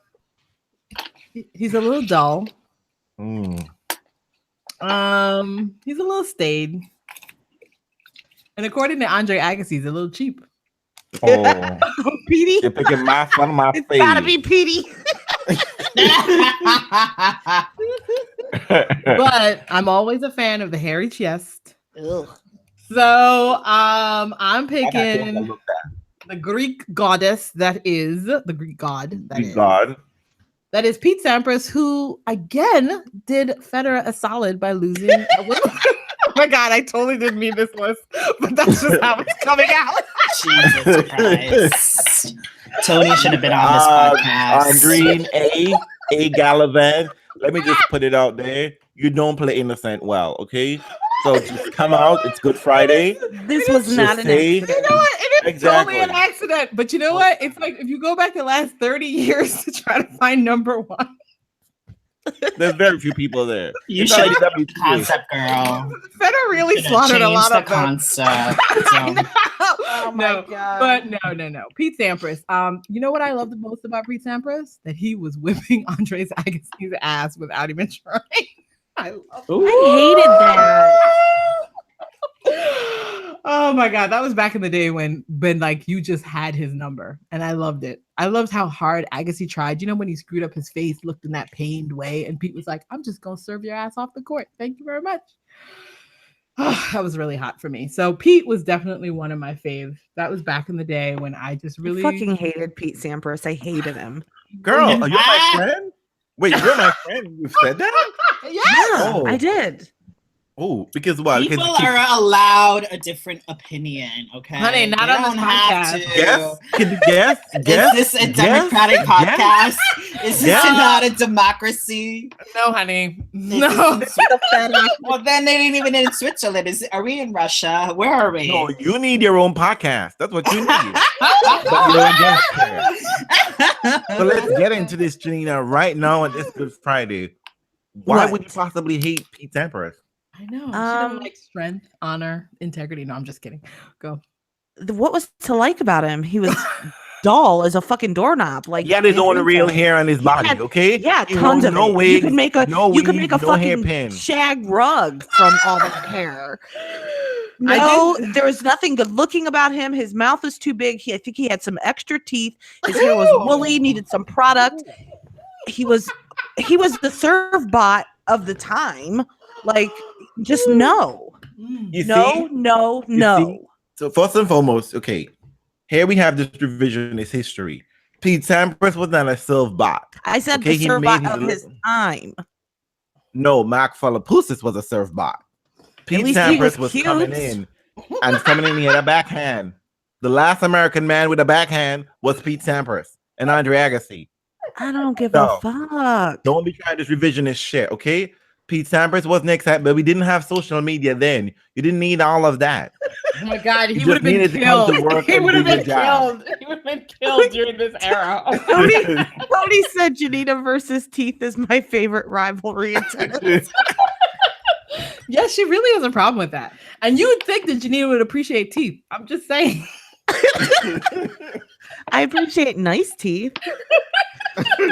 He's a little dull. He's a little staid. And according to Andre Agassi, he's a little cheap. Oh, Petey. you're picking my fun of my It's face. gotta be Petey. But I'm always a fan of the hairy chest. Ugh. So I'm I got picking to look at. the Greek goddess that is the Greek god that Good is. God. That is Pete Sampras, who again did Federer a solid by losing. Oh my god, I totally didn't mean this list, but that's just how it's coming out. Jesus Christ. Tony should have been on this podcast. Green A Galavan. Let me just put it out there. You don't play innocent well, okay? So just come out. It's Good Friday. This was not an accident. You know what? It is Exactly. totally an accident. But you know what? It's like if you go back the last 30 years to try to find number one. There's very few people there. You It's should like have WTA. concept girl. Federer really Should've slaughtered a changed lot the of them. concept. I know. Oh my No, God. but no. Pete Sampras. You know what I love the most about Pete Sampras? That he was whipping Andres Agassi's ass without even trying. I love Ooh. I hated that. Oh my god, that was back in the day when like you just had his number, and I loved it. I loved how hard Agassi tried. You know, when he screwed up his face, looked in that pained way, and Pete was like, "I'm just gonna serve your ass off the court. Thank you very much." Oh, that was really hot for me. So Pete was definitely one of my faves. That was back in the day when I just really I fucking hated Pete Sampras. I hated him. Girl, are you my friend? Wait, you're my friend. You said that? yeah. Oh. I did. Oh, because what? People Because are allowed a different opinion, okay? Honey, not They on this don't have podcast. to. Guess? Can you guess? Guess? Is this a Guess? democratic podcast? Is this Guess? not a democracy? No, honey. Is No. this well, then they ain't even in Switzerland. Are we in Russia? Where are we? No, you need your own podcast. That's what you need. But you're a guest here. So let's get into this, Janina, right now on this Good Friday. Why What? would you possibly hate Pete Sampras? I know. She doesn't like strength, honor, integrity. No, I'm just kidding. Go. What was to like about him? He was dull as a fucking doorknob. Like He had his own real hair on his body, had- okay? Yeah, He tons wore of no it. wig, You could make a no you could weave, make a no fucking hairpin. shag rug from all that hair. No, there was nothing good looking about him. His mouth was too big. I think he had some extra teeth. His hair was woolly, needed some product. He was the serve bot of the time. Like, just no. You No, see? no, You no. see? So first and foremost, okay, here we have this revisionist history. Pete Sampras was not a serve bot. I said Okay, the he serve made bot of his his time. No, Mark Philippoussis was a serve bot. Pete least he was Sampras was cute. coming in, and coming in, he had a backhand. The last American man with a backhand was Pete Sampras and Andre Agassi. I don't give No. a fuck. Don't be trying this revisionist shit, okay? Pete Sampras wasn't excited, but we didn't have social media then. You didn't need all of that. Oh my god, he You would have just been needed to come to killed. work He and would have do your been job. killed. He would have been killed during this era. Cody said Janina versus Teeth is my favorite rivalry in tennis. Yes, she really has a problem with that. And you would think that Janina would appreciate teeth. I'm just saying. I appreciate nice teeth.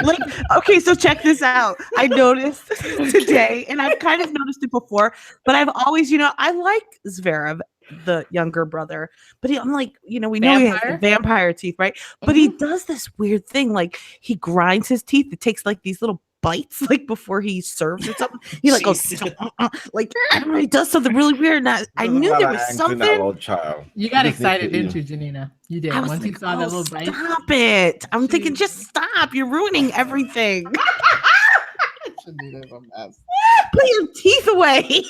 Like, okay, so check this out. I noticed today, and I've kind of noticed it before, but I've always, I like Zverev, the younger brother, but I'm like, we know he has the vampire teeth, right? But he does this weird thing, like he grinds his teeth. It takes like these little bites, like before he serves or something. He like goes, like I don't know, he does something really weird. And I knew there was something. Child. You got Just excited, need didn't to- you, Janina? You did. I was Once you like, saw that "Oh, little bite. stop it. I'm thinking, just stop. You're ruining everything. Janina's a mess. Put your teeth away.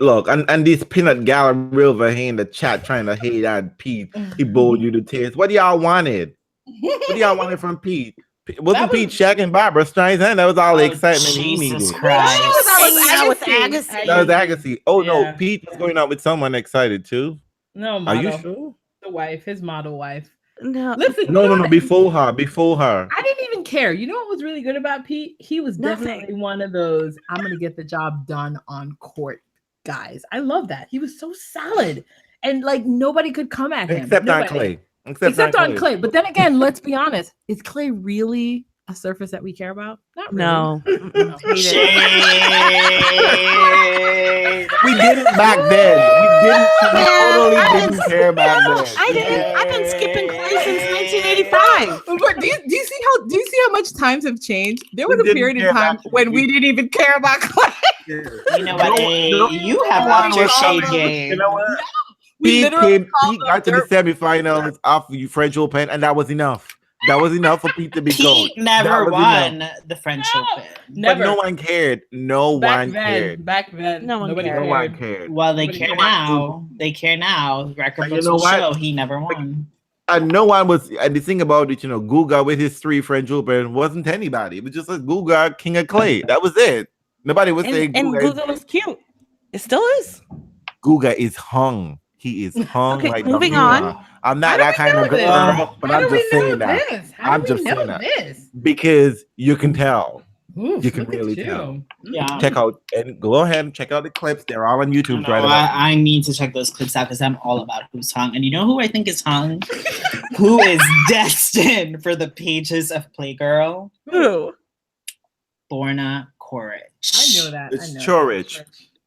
Look, and this peanut gallery over here in the chat trying to hate on Pete. He bowled you to tears. What do y'all wanted? What do y'all wanted from Pete? Wasn't Pete shagging Barbara Streisand? That was all the excitement he needed. Jesus Christ. That was Agassi. That was Agassi. Oh no, Yeah. Pete was going out with someone excited too. No, Are model. you sure? The wife, his model wife. No. Listen, No. Before her. I didn't even care. You know what was really good about Pete? He was definitely one of those I'm gonna get the job done on court guys. I love that. He was so solid, and like nobody could come at him Except on Nobody. Clay. Except on Clay. But then again, let's be honest. Is Clay really a surface that we care about? Not really. No. Hate it. Shade. We didn't back then. We totally didn't care back then. I didn't. I've been skipping clay since 1985. But do you see how much times have changed? There was We a didn't period care in time about when it. we didn't even care about clay. You know what? You have upped your shade game. You know what? We literally called Pete got to the semifinals of the French Open, and that was enough. That was enough for Pete to be gold. Pete never won the French Open. Never. But no one cared. No one cared. Back then, No one nobody cared. No one cared. Well, they Nobody care cared. now. They care now. Record And you books know will what? show he never won. And no one was. And the thing about it, Guga with his 3 French Open wasn't anybody. It was just like Guga, King of Clay. That was it. Nobody was saying And Guga. Google was cute. It still is. Guga is hung. He is hung. Okay, like moving nothing on. else. I'm How not do that we kind know of this? girl, but How I'm do we just know saying that this? How I'm do we just know saying that. this? because you can tell. Ooh, You can look at really you. tell. Yeah. Check out and go ahead and check out the clips. They're all on YouTube No, right now. I need to check those clips out because I'm all about who's hung. And you know who I think is hung? Who is destined for the pages of Playgirl? Who? Borna Koric. I know that. It's I know Chorich.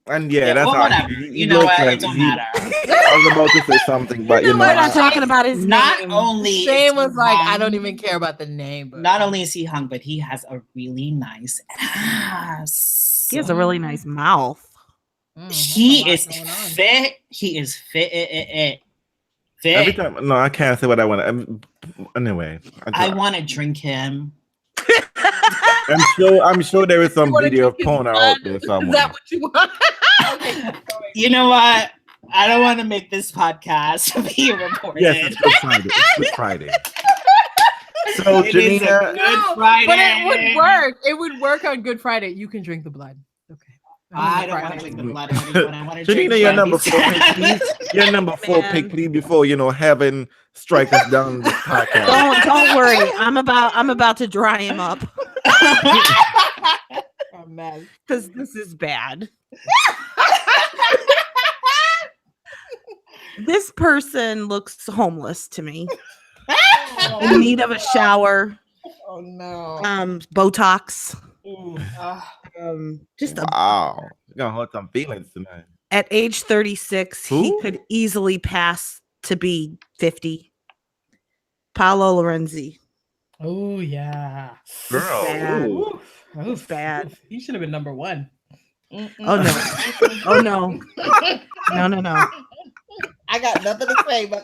And yeah, that's well, all. whatever. You know what? It don't matter. I was about to say something, but you know, We're not talking about his Not name. only Shane is was he like, I hung, don't even care about the name. But Not only is he hung, but he has a really nice ass. He has a really nice mouth. He is fit. He is fit. Fit. every time. No, I can't say what I want. Anyway, I want to drink him. I'm sure there is some You wanna video of drink his Pona blood? out there Is somewhere. that what you want? Okay, You know what? I don't want to make this podcast be reported. Yes, it's Good Friday. It's Good Friday. So It is a Janina, Good Friday. But it would work. It would work on Good Friday. You can drink the blood. Okay. I don't want to drink the blood of anyone. I want to drink Janina, your blood number these 4 pick, days. please. Your number 4 Man. pick, please, before heaven strike us down this podcast. Don't worry. I'm about to dry him up I'm mad. because this is bad. This person looks homeless to me. In need of a shower, Oh no. Botox. Ooh. Just a, Wow, you're gonna hurt some feelings tonight. at age 36, he Who? could easily pass to be 50. Paolo Lorenzi. Oh yeah. Girl, Bad. ooh. Oof. Bad. He should have been number 1. Oh no. Oh no. No. I got nothing to say, but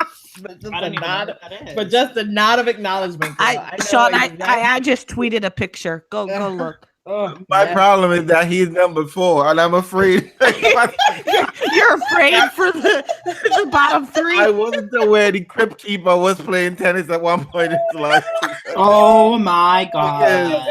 just I a don't even know nod. what that is. But just a nod of acknowledgement. girl. know Sean, exactly- I just tweeted a picture. Go look. Oh, My man. problem is that he's number 4, and I'm afraid. You're afraid for the bottom 3. I wasn't aware the crypt keeper was playing tennis at one point in his life. Oh my god.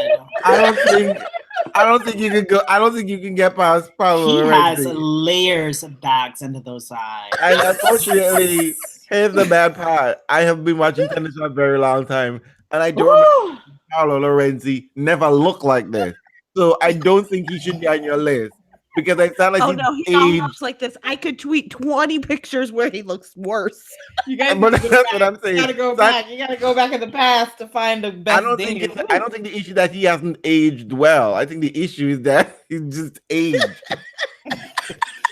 I don't think you can go. I don't think you can get past Paolo He has Lorenzi. layers of bags under those eyes. And unfortunately, here's the bad part. I have been watching tennis for a very long time, and I don't remember Paolo Lorenzi never looked like this. So I don't think he should be on your list because I sound like Oh he's no, he aged. all looks like this. I could tweet 20 pictures where he looks worse. You guys But need to go that's back. what I'm saying. You gotta go That- back. You gotta go back in the past to find the best. I don't think the issue is that he hasn't aged well. I think the issue is that he's just aged.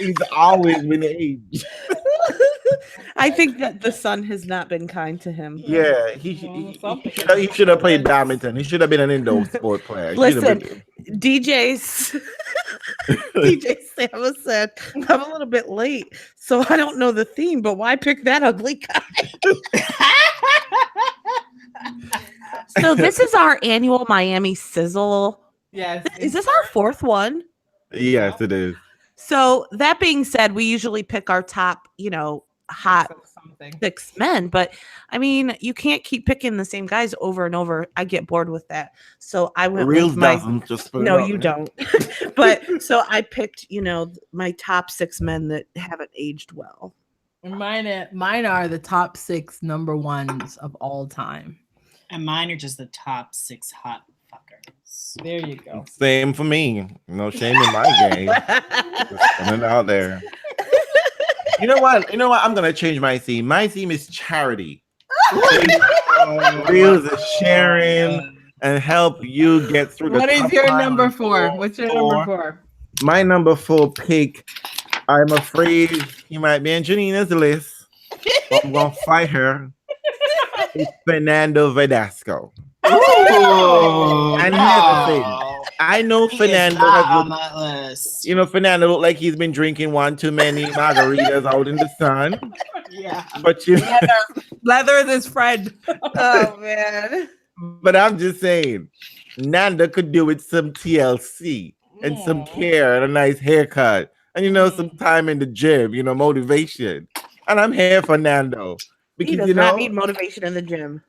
He's always been aged. I think that the sun has not been kind to him. Yeah, he should have played badminton. He should have been an indoor sport player. He should have Listen, DJ Sam said, I'm a little bit late, so I don't know the theme, but why pick that ugly guy? So this is our annual Miami Sizzle. Yes. Is this our 4th one? Yes, it is. So that being said, we usually pick our top, hot something? 6 men, but I mean, you can't keep picking the same guys over and over. I get bored with that. So I went Realz with my doesn't just put it no, out you there. don't. But so I picked, my top 6 men that haven't aged well. Mine are the top 6 number 1s of all time. And mine are just the top 6 hot fuckers. There you go. Same for me. No shame in my game. Just putting it out there. You know what? I'm gonna change my theme. My theme is charity. Reels is sharing. and help you get through the What is tough your time number on 4? What's your number 4? My number 4 pick, I'm afraid he might be on Janina's list. But I'm gonna fight her. It's Fernando Verdasco. Ooh, And no. here's the thing. I know He is Fernando not has on that list. you know, Fernando looked like he's been drinking one too many margaritas out in the sun. Yeah. But you Leather is his friend. Oh man. but I'm just saying, Nanda could do with some TLC and some care and a nice haircut. And some time in the gym, motivation. And I'm here for Nando. He Because does not need motivation in the gym.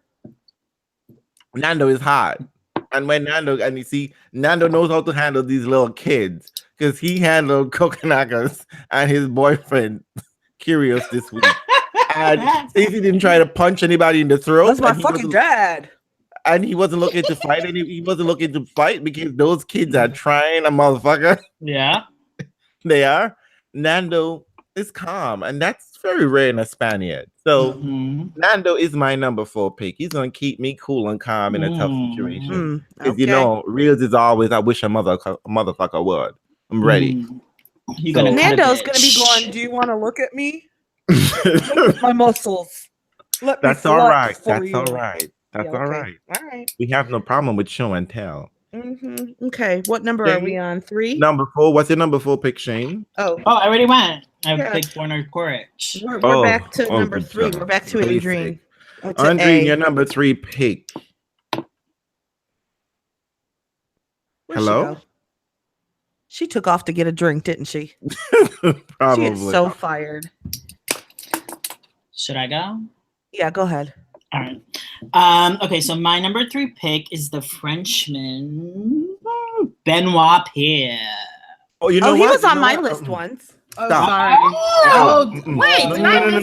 Nando is hot. And when Nando knows how to handle these little kids because he handled Kokonakas and his boyfriend Curious this week. And Stacey didn't try to punch anybody in the throat. That's my fucking dad. And he wasn't looking to fight. He wasn't looking to fight because those kids are trying a motherfucker. Yeah. They are. Nando is calm, and that's very rare in a Spaniard. So Nando is my number 4 pick. He's gonna keep me cool and calm in a tough situation. Because Realz is always, I wish a motherfucker would. I'm ready. Nando's gonna be going, do you want to look at me? Look at my muscles. That's all right. That's you. all right. That's all right. All right. We have no problem with show and tell. Okay. What number are we on? 3? Number 4. What's your number 4 pick, Shane? Oh, I already went. I picked Warner Courage. We're back to number 3. We're back to Adrian. Adrian, your number 3 pick. Hello? She took off to get a drink, didn't she? Probably. She is so fired. Should I go? Yeah, go ahead. All right. Okay, so my number 3 pick is the Frenchman Benoit Paire. Oh, you know he what? was on my list once. Oh, Stop. sorry. Wait,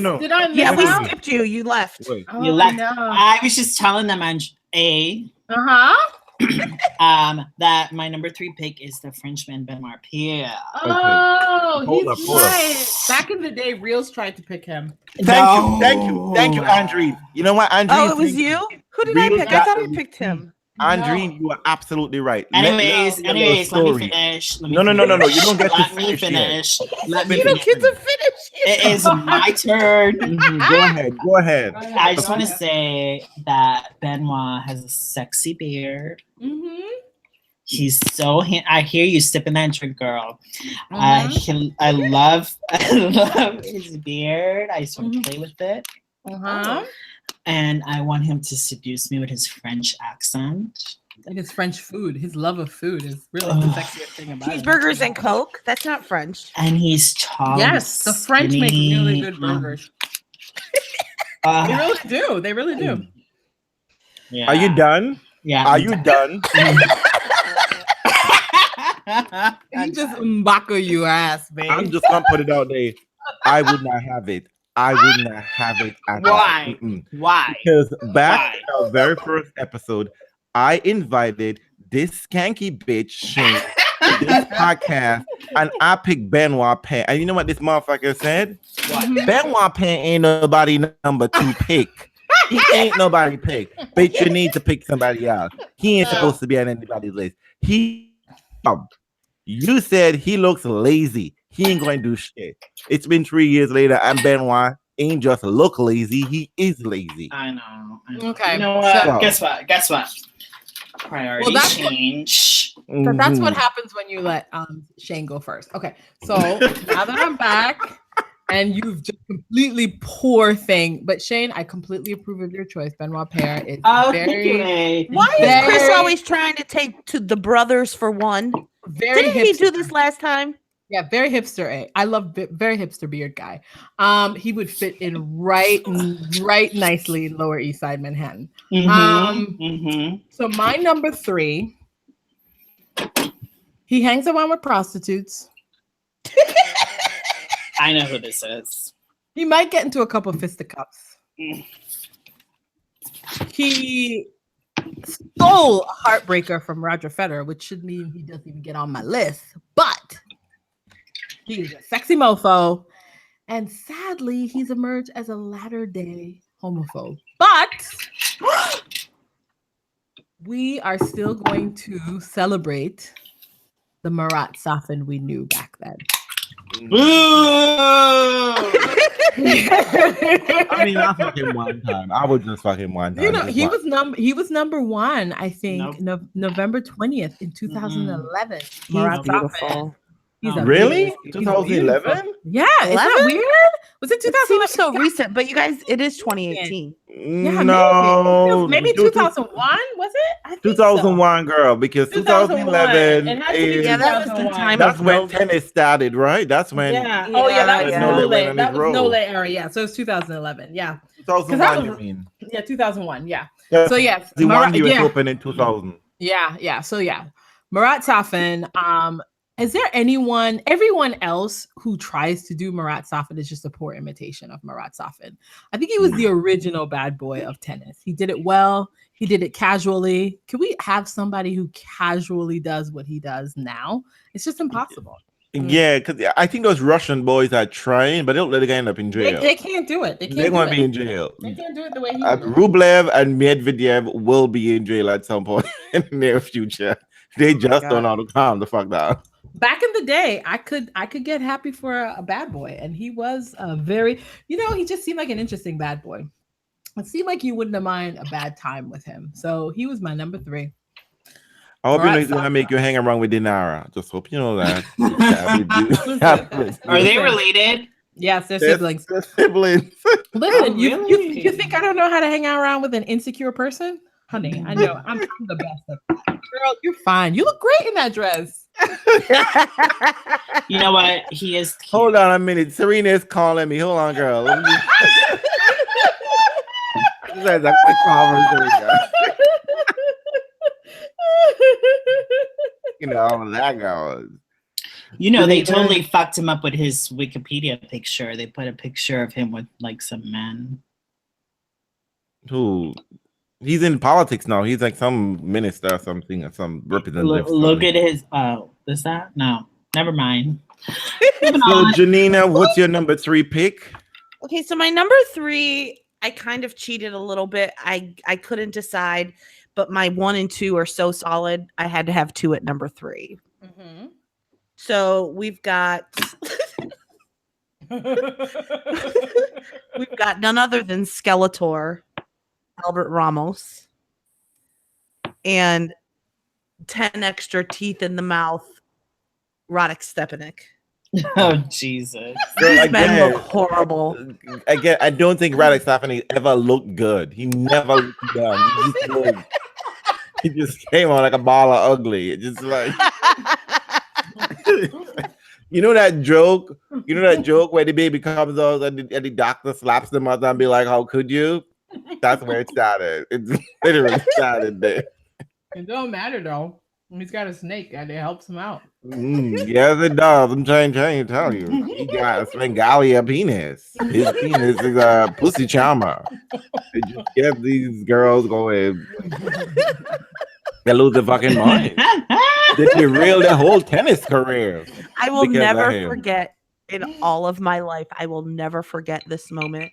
No. Did I miss Yeah, we out? skipped you. You left. Wait. You left. No. I was just telling them that my number 3 pick is the Frenchman Benoit Paire. Oh, Hold up. he's right. Back in the day, Realz tried to pick him. Thank you, Andre. You know what, Andre? Oh, it was you? Who did I Realz pick? I got thought I the- picked him. Andre, you are absolutely right. Anyways, let me finish. No. You don't get to Let me finish. finish. Let me You don't finish. get to finish. It is my turn. Go ahead. I just want to say that Benoit has a sexy beard. He's so I hear you sipping that drink, girl. I love his beard. I just want to play with it. And I want him to seduce me with his French accent. And his French food. His love of food is really the sexiest thing about it. Cheeseburgers and Coke? That's not French. And he's tall. Yes, the French make really good burgers. They really do. They really do. Yeah. Are you done? Yeah. Are you done? He just mbaka you ass, babe. I'm just gonna put it out there. I would not have it. I would not have it at Why? all. Mm-mm. Why? Because back in our very first episode, I invited this skanky bitch Shane to this podcast, and I picked Benoit Paire. And you know what this motherfucker said? What? Benoit Paire ain't nobody number 2 pick. He ain't nobody pick. Bitch, you need to pick somebody else. He ain't supposed to be on anybody's list. You said he looks lazy. He ain't going to do shit. It's been 3 years later, and Benoit ain't just look lazy. He is lazy. I know. Okay. You know what? So- Guess what? Priority Well, change. So that's what happens when you let Shane go first. Okay. So now that I'm back and you've just completely poor thing, but Shane, I completely approve of your choice. Benoit Paire is Oh, very, Why is Chris Very- always trying to take to the brothers for one? very Didn't he do this last time? Yeah, very hipster. I love very hipster beard guy. He would fit in right nicely in Lower East Side Manhattan. So my number 3, he hangs around with prostitutes. I know who this is. He might get into a couple of fisticuffs. He stole a heartbreaker from Roger Federer, which should mean he doesn't even get on my list. But he's a sexy mofo. And sadly, he's emerged as a latter-day homophobe. But we are still going to celebrate the Marat Safin we knew back then. I mean, I fucking one time. I was just fucking one time. You know, he was number one, I think, November 20th in 2011. Marat beautiful. He's a really? beautiful- 2011? Yeah, isn't that 11? weird? Was it It 2011? seems so recent, but you guys, it is 2018. Yeah, No, maybe 2001, was it? I think 2001, girl, because 2011 It has to be is Yeah, that was the 2001. time that's of when no- tennis started, right? That's when Yeah. Oh yeah, that was Yeah. no Nole late. went on That his was no roll. late era. Yeah, so it's 2011. Yeah, 2001. was- You mean? yeah, 2001. Yeah. Yeah, So yes, the one US yeah. Open in 2000. Yeah. So yeah, Marat Safin. Is there everyone else who tries to do Marat Safin is just a poor imitation of Marat Safin? I think he was the original bad boy of tennis. He did it well. He did it casually. Can we have somebody who casually does what he does now? It's just impossible. Yeah, because I think those Russian boys are trying, but they're gonna end up in jail. They can't do it. They're gonna be in jail. They can't do it the way he did. Rublev and Medvedev will be in jail at some point in the near future. They just don't know how to calm the fuck down. Back in the day, I could get happy for a bad boy, and he was a very, he just seemed like an interesting bad boy. It seemed like you wouldn't have mind a bad time with him. So he was my number 3. I hope Marat you're not gonna make you hang around with Dinara. Just hope you know that. Are they related? Yes, they're siblings. They're siblings. Listen, really? you think I don't know how to hang out around with an insecure person? Honey, I know. I'm the best at that. Girl, you're fine. You look great in that dress. You know what? He is cute. Hold on a minute. Serena is calling me. Hold on, girl. Let me That's a quick call from Serena. You know how that goes. You know, they totally fucked him up with his Wikipedia picture. They put a picture of him with like some men. Who? He's in politics now. He's like some minister or something, or some representative. Look at his. Oh, is that? No, never mind. So, Janina, what's your number 3 pick? Okay, so my number 3, I kind of cheated a little bit. I couldn't decide, but my 1 and 2 are so solid. I had to have 2 at number 3. Mm-hmm. So we've got none other than Skeletor, Albert Ramos, and 10 extra teeth in the mouth, Radek Stepanek. Oh Jesus! These men look horrible. Again, I don't think Radek Stepanek ever looked good. He never looked young. He just came on like a ball of ugly. It just like you know that joke where the baby comes out and the doctor slaps the mother and be like, "How could you?" That's where it started. It literally started there. It don't matter though. He's got a snake and it helps him out. Yes, it does. I'm trying to tell you. He got a Svengalia penis. His penis is a pussy charmer. It just gets these girls going. They lose their fucking mind. They derail their whole tennis career. I will because of never him. forget in all of my life. I will never forget this moment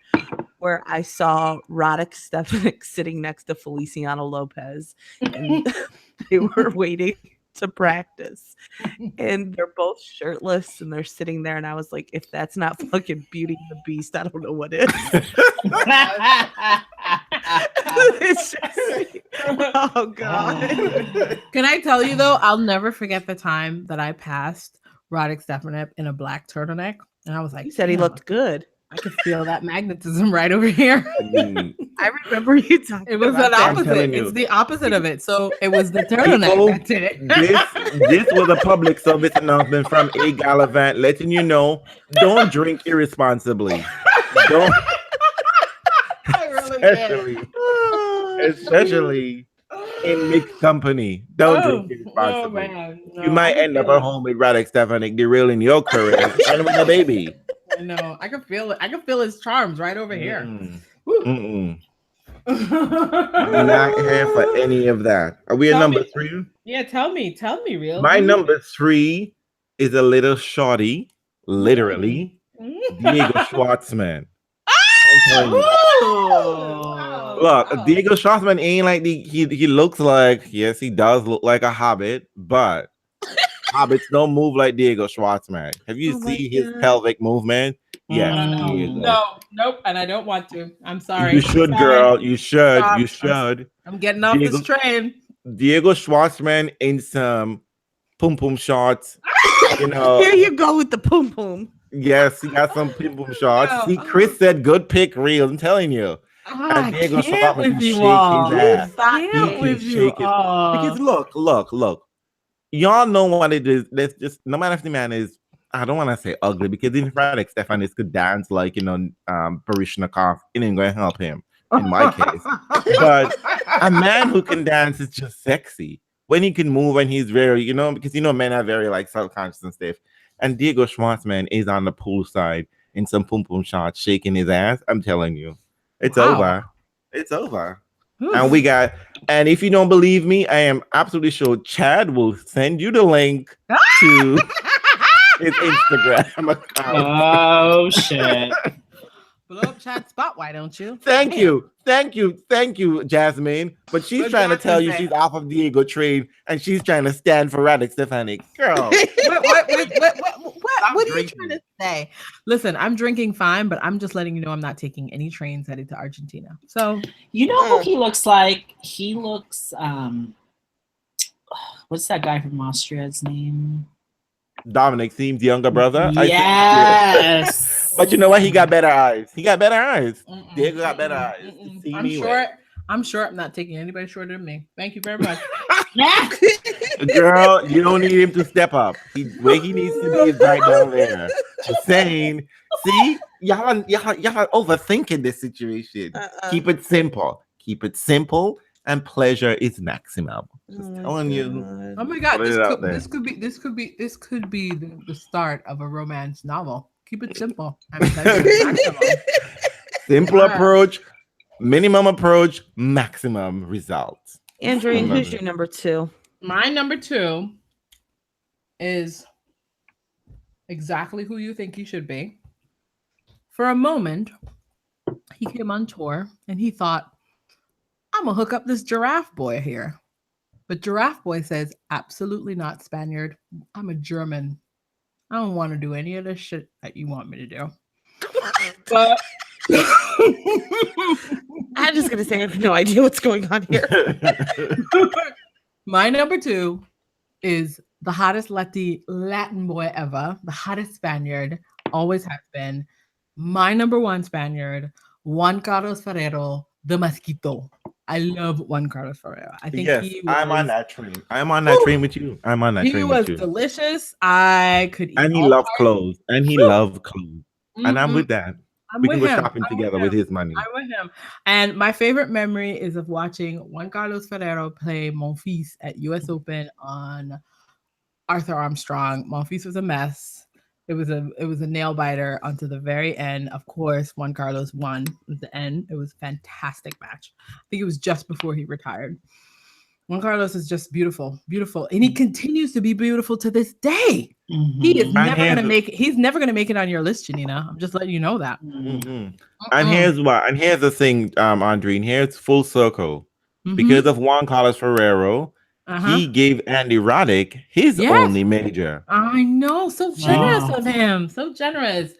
where I saw Radek Stepanek sitting next to Feliciano Lopez, and they were waiting to practice, and they're both shirtless, and they're sitting there, and I was like, if that's not fucking Beauty and the Beast, I don't know what is. It's just, oh god. Can I tell you though? I'll never forget the time that I passed Radek Stepanek in a black turtleneck, and I was like, He said he "Damn, looked good. I could feel that magnetism right over here." I remember you talking. It was about the that. opposite. telling you. It's the opposite of it. So it was the turtleneck People, that did it. this was a public service announcement from A Gallivant letting you know, don't drink irresponsibly. Don't, I really did. especially in mixed company. Don't drink irresponsibly. man. No, You might I end up feel at home with Radek Stepanek derailing your career and with a baby. it. No, I can feel it. I can feel his charms right over here. Mm-mm. I'm not here for any of that. Are we at Tell number me. 3? Yeah, tell me, real. My number 3 is a little shorty, literally, Mm. Diego Schwartzman. I'm telling you. Oh, Look, Diego Schwartzman ain't like he looks like, yes, he does look like a hobbit, but hobbits don't move like Diego Schwartzman. Have you seen his pelvic movement? Yes. Nope, and I don't want to. I'm sorry. You should, girl. You should. You should. I'm getting off this train. Diego Schwartzman in some pum pum shorts. You know. Here you go with the pum pum. Yes, he got some pum pum shorts. See, Chris said good pick, Realz. I'm telling you. And Diego Schwartzman can shake his ass. Because look. Y'all know what it is. Let's just, no matter if the man is, I don't want to say ugly, because even Radek Stefanis could dance like, Baryshnikov. It ain't going to help him in my case. But a man who can dance is just sexy. When he can move and he's very, because men are very like self-conscious and stuff. And Diego Schwartzman is on the pool side in some pum pum shots shaking his ass. I'm telling you, it's over. It's over. And if you don't believe me, I am absolutely sure Chad will send you the link to his Instagram account. Oh shit. Blow up Chad's spot, why don't you? Thank you, Jasmine. But she's trying to tell you she's off of Diego train and she's trying to stand for Radek Stefanik. Girl. What are you trying to say? Listen, I'm drinking fine, but I'm just letting you know I'm not taking any trains headed to Argentina. So you know who he looks like? He looks what's that guy from Austria's name? Dominic Thiem's younger brother. Yes. But you know what? He got better eyes. Diego got better eyes. I'm sure I'm not taking anybody shorter than me. Thank you very much. Girl, you don't need him to step up. Where he needs to be is right down there. Just saying. See, y'all are overthinking this situation. Keep it simple, and pleasure is maximum. Just telling you. Oh my God, this could be the start of a romance novel. Keep it simple. Simple approach, minimum approach, maximum results. Andrea, who's your number 2? My number 2 is exactly who you think he should be. For a moment, he came on tour and he thought, I'm gonna hook up this giraffe boy here. But Giraffe Boy says, absolutely not, Spaniard. I'm a German. I don't want to do any of this shit that you want me to do. But I'm just going to say I have no idea what's going on here. My number 2 is the hottest Latin boy ever, the hottest Spaniard, always has been. My number 1 Spaniard, Juan Carlos Ferrero, the Mosquito. I love Juan Carlos Ferrero. I think I'm on that train. I'm on that train with you. He was delicious. I could eat. And he loved clothes. And I'm with that. We can go shopping together with his money. I'm with him. And my favorite memory is of watching Juan Carlos Ferrero play Monfils at US Open on Arthur Armstrong. Monfils was a mess. It was a nail biter until the very end. Of course, Juan Carlos won at the end. It was a fantastic match. I think it was just before he retired. Juan Carlos is just beautiful, and he continues to be beautiful to this day. Mm-hmm. He's never gonna make it on your list, Janina. I'm just letting you know that. Mm-hmm. And here's why. And here's the thing, Andre. And here's full circle. Because of Juan Carlos Ferrero. He gave Andy Roddick his only major. I know, so generous of him, so generous.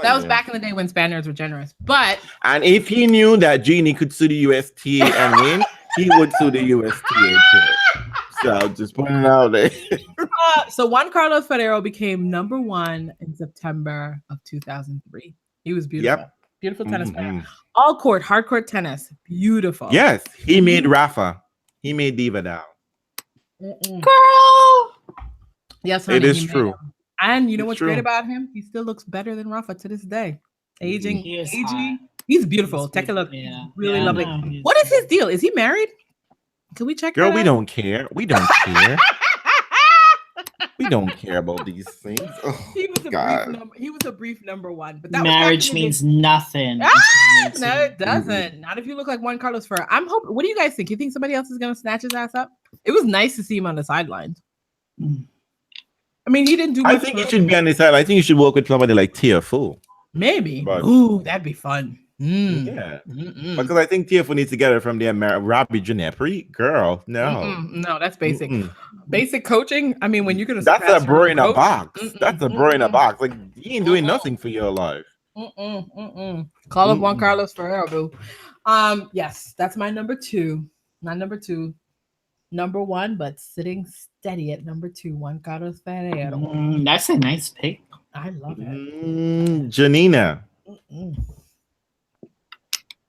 That was back in the day when Spaniards were generous. And if he knew that Genie could sue the USTA and win, he would sue the USTA too. So just putting it out there. So Juan Carlos Ferrero became number 1 in September of 2003. He was beautiful. Yep. Beautiful tennis player. All court, hard court tennis. Beautiful. Yes, he made Rafa. He made Diva down. Girl. Yes, honey, it is true. And you know what's great about him? He still looks better than Rafa to this day. Aging. He's beautiful. Take a look. Really lovely. What is his deal? Is he married? Can we check? Girl, we don't care. We don't care. We don't care about these things. Oh, he was a brief number 1. But that marriage means nothing. No, it doesn't. Not if you look like Juan Carlos Ferrero. I'm hoping. What do you guys think? You think somebody else is gonna snatch his ass up? It was nice to see him on the sidelines. I mean, he didn't do much. I think he should be on the side. I think you should work with somebody like Tia Fu. Maybe. Ooh, that'd be fun. Yeah. Because I think Tiafo needs to get it from the Robbie Ginepri. Girl, no. No, that's basic. Basic coaching. I mean, when you're gonna that's a bro in a box. That's a bro in a box. Like he ain't doing nothing for your life. Call up Juan Carlos Ferrero, boo. Yes, that's my number 2. Not number 2. Number 1, but sitting steady at number 2, Juan Carlos Ferrero. That's a nice pick. I love it. Janina.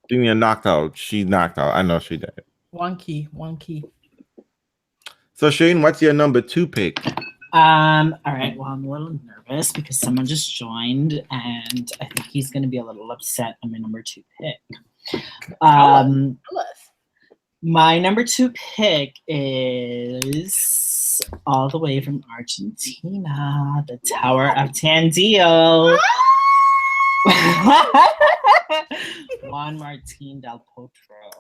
Janina knocked out. She knocked out. I know she did. One key. So Shane, what's your number 2 pick? All right. Well, I'm a little nervous because someone just joined, and I think he's going to be a little upset on my number 2 pick. My number 2 pick is all the way from Argentina, the Tower of Tandil. Juan Martín del Potro.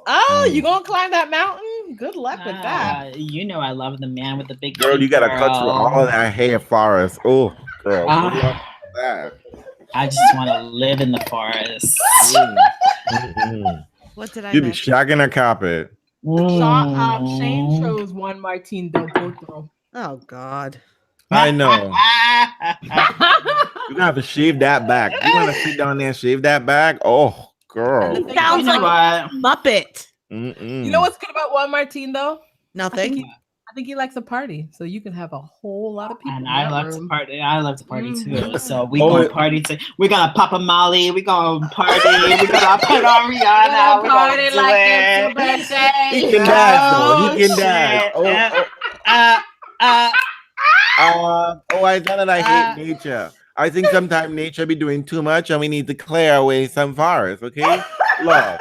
Oh, you gonna climb that mountain? Good luck with that. You know I love the man with the big girl. You gotta cut through all of that hair forest. Oh, girl. I just want to live in the forest. What did I? You be shagging a carpet. Shane chose Juan Martín del Potro. Oh God. I know. You're gonna have to shave that back. You wanna sit down there and shave that back? Oh, girl. Sounds like a Muppet. You know what's good about Juan Martín though? Nothing. I think he likes to party, so you can have a whole lot of people. And I love to party. I love to party too. So we gonna party. We're gonna pop a Molly. We're gonna party. We're gonna put on Rihanna. We're party gonna like it. it's your birthday. He can dance though. He can dance. I thought that I hate nature. I think sometimes nature be doing too much, and we need to clear away some forest. Okay, love.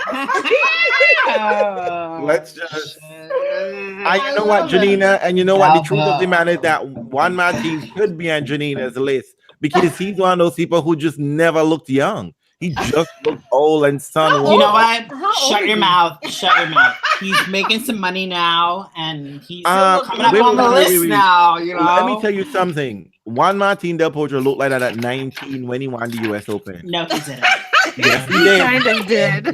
Let's just. You know what, Janina, and you know what? The truth of the matter is that Juan Martín could be on Janina's list because he's one of those people who just never looked young. He just looked old and sun. You know what? Shut your mouth. Shut your mouth. He's making some money now, and he's coming up on the list now. You know. Let me tell you something. Juan Martín del Potro looked like that at 19 when he won the U.S. Open. No, he didn't. Yes, he did. Kind of did.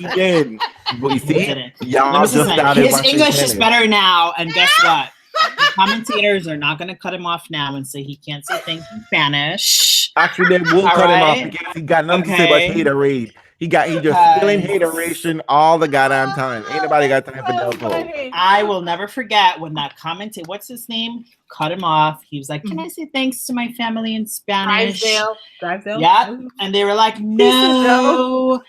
He did. But you see, y'all just started his watching English tennis. is better now, and guess what? The commentators are not going to cut him off now and say he can't say things in Spanish. Actually, they will cut him off because he got nothing to say about haterade. He just feeling hateration all the goddamn time. Ain't nobody got time for Delpo. I will never forget when that commentator, what's his name, cut him off. He was like, "Can I say thanks to my family in Spanish?" Drivesdale. Yeah, and they were like, "No,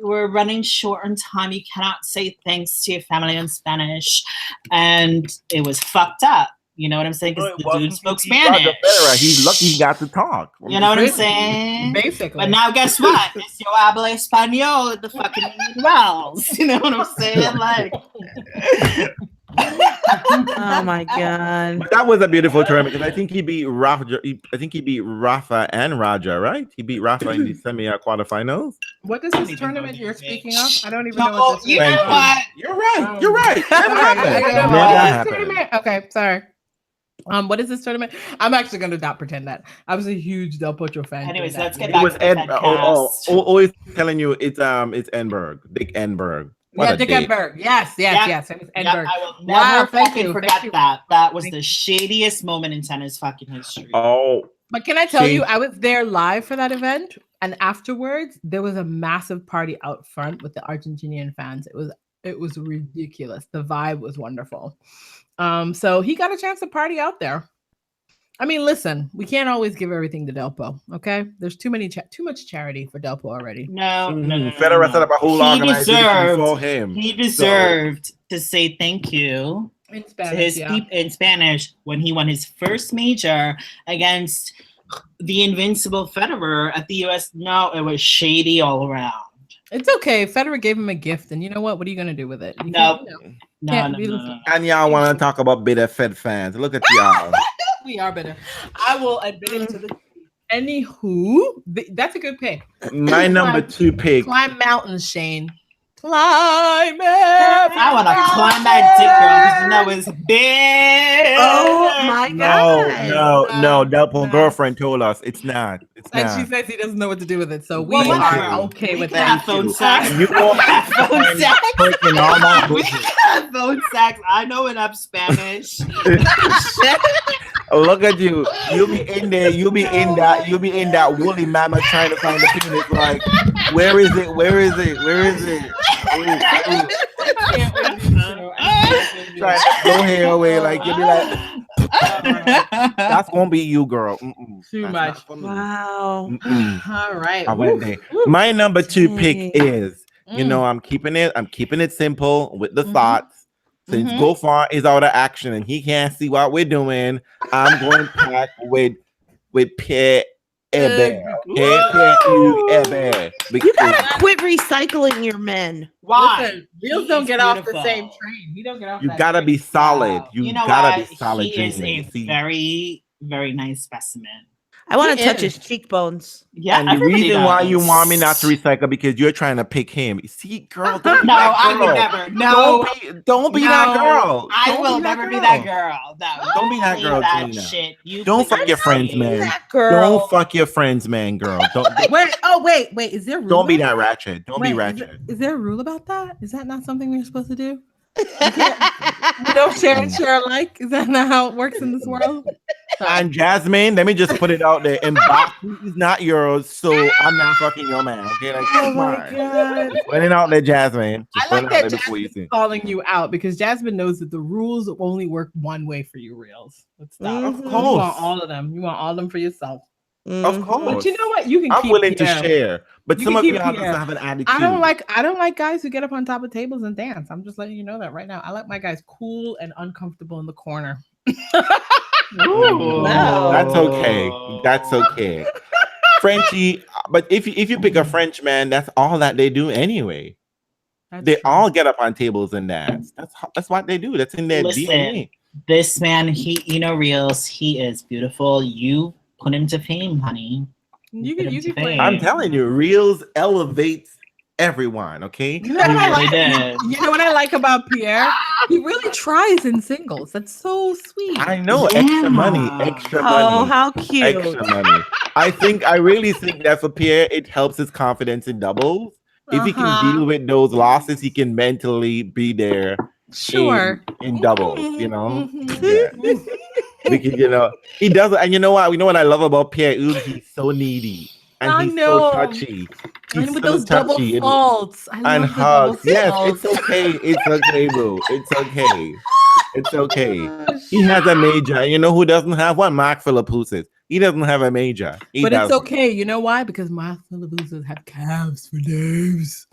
we're running short on time. You cannot say thanks to your family in Spanish," and it was fucked up. You know what I'm saying? Because the dude spoke Spanish. He's lucky he got to talk. You know what I'm saying? Basically. But now guess what? It's yo habla español at the fucking Realz. You know what I'm saying? Like. Oh my God. But that was a beautiful tournament because I think he beat Rafa. I think he beat Rafa and Raja, right? He beat Rafa in the quarterfinals. What is this tournament you're speaking of? I don't even know what this is. You know what? You're right. You're right. Never happened. Okay, sorry. What is this tournament? I'm actually going to not pretend that. I was a huge Del Potro fan. Anyways, let's get back to the always telling you it's Enberg, Dick Enberg. Yeah, Dick Enberg. Yes. It was Enberg. I will never fucking forget that. That was the shadiest moment in tennis fucking history. Oh. But can I tell you, I was there live for that event, and afterwards there was a massive party out front with the Argentinian fans. It was ridiculous. The vibe was wonderful. So he got a chance to party out there. I mean, listen, we can't always give everything to Delpo. Okay, there's too much charity for Delpo already. No. Federer set up a whole organization for him. He deserved to say thank you in to his people in Spanish when he won his first major against the invincible Federer at the U.S. No, it was shady all around. It's okay. Federer gave him a gift, and you know what? What are you going to do with it? No. And y'all want to talk about bitter Fed fans? Look at y'all. We are bitter. I will admit it to the. Anywho, that's a good pick. My number 2 pick. Climb mountains, Shane. Climb it. I want to climb that dick, girl, because you know it's big. Oh my god. No. Delpo No. girlfriend told us it's not. It's And not. she says he doesn't know what to do with it. So we Well, are whatever. okay with We can have that. phone sex. You won't have Phone sex. freaking all my We business. can have phone sex. I know enough Spanish. Look at you. You be in there. You be in that woolly mama trying to find the penis. Like, where is it? Where is it? Where is it? Trying to blow hair away. Like, you'll be like, that's gonna be you, girl. Too That's much. not for me. Wow. All right. I went there. My number 2 pick is, you Mm. know, I'm keeping it simple with the Mhm. thoughts. Since Mhm. Gofar is out of action and he can't see what we're doing, I'm going back with Pierre Hébert. Okay, Pierre Hébert. You gotta quit recycling your men. Why? Listen, Reels He don't is get off the beautiful. same train. He don't get off. You that gotta train. be solid. Wow. You know gotta what? be solid. He is a Janina. See? very, very nice specimen. I want He to touch is. his cheekbones. Yeah, And the everybody reason why you does. want me not to recycle because you're trying to pick him. See, girl, don't be No, that I would girl. never. No, Don't be that no, girl. I Don't will be never be that girl. No, Don't be that leave girl, that Janina. shit. You Don't please fuck your friends, leave. man. That girl. Don't fuck your friends, man, girl. Wait. Is there a rule Don't be about that ratchet. Don't be ratchet. Is there a rule about that? Is that not something we're supposed to do? You don't share and share alike? Is that not how it works in this world? And Jasmine, let me just put it out there. Mbaku is not yours, so I'm not fucking your man. Okay, like, Oh come my on. god. Just put it out there, Jasmine. Just I put like it out that there before you Jasmine's see. calling you out because Jasmine knows that the rules only work one way for you, Reels. Let's stop. Of You course. want all of them. You want all of them for yourself. Of Mhm. course. But you know what? You can I'm keep willing to Pierre. share, but You some can of keep y'all Pierre. just have an attitude. I don't like guys who get up on top of tables and dance. I'm just letting you know that right now. I like my guys cool and uncomfortable in the corner. Wow. That's okay. That's okay. Frenchie, but if you pick a French man, that's all that they do anyway. That's They true. all get up on tables and dance. That's what they do. That's in their Listen, DNA. This man, Reels, he is beautiful. You put him to fame, honey. You can play. I'm telling you, Reels elevates everyone. Okay. You know what I really like? did. You know what I like about Pierre? He really tries in singles. That's so sweet. I know. Yeah. Extra money. Extra Oh, money. how cute. Extra money. I really think that for Pierre, it helps his confidence in doubles. If he can Uh-huh. deal with those losses, he can mentally be there Sure. in doubles, you know? Mhm. Yeah. Because, you know, he does it. And you know what I love about Pierre? He's so needy. And I he's know. so touchy. He's And with so those double touchy faults. I and love the hugs. double Yes, faults. it's okay. It's okay, boo. It's okay. It's okay. He has a major. And you know who doesn't have one? Mark Philippoussis. He doesn't have a major. But it's doesn't. okay. You know why? Because my Philippines have calves for names.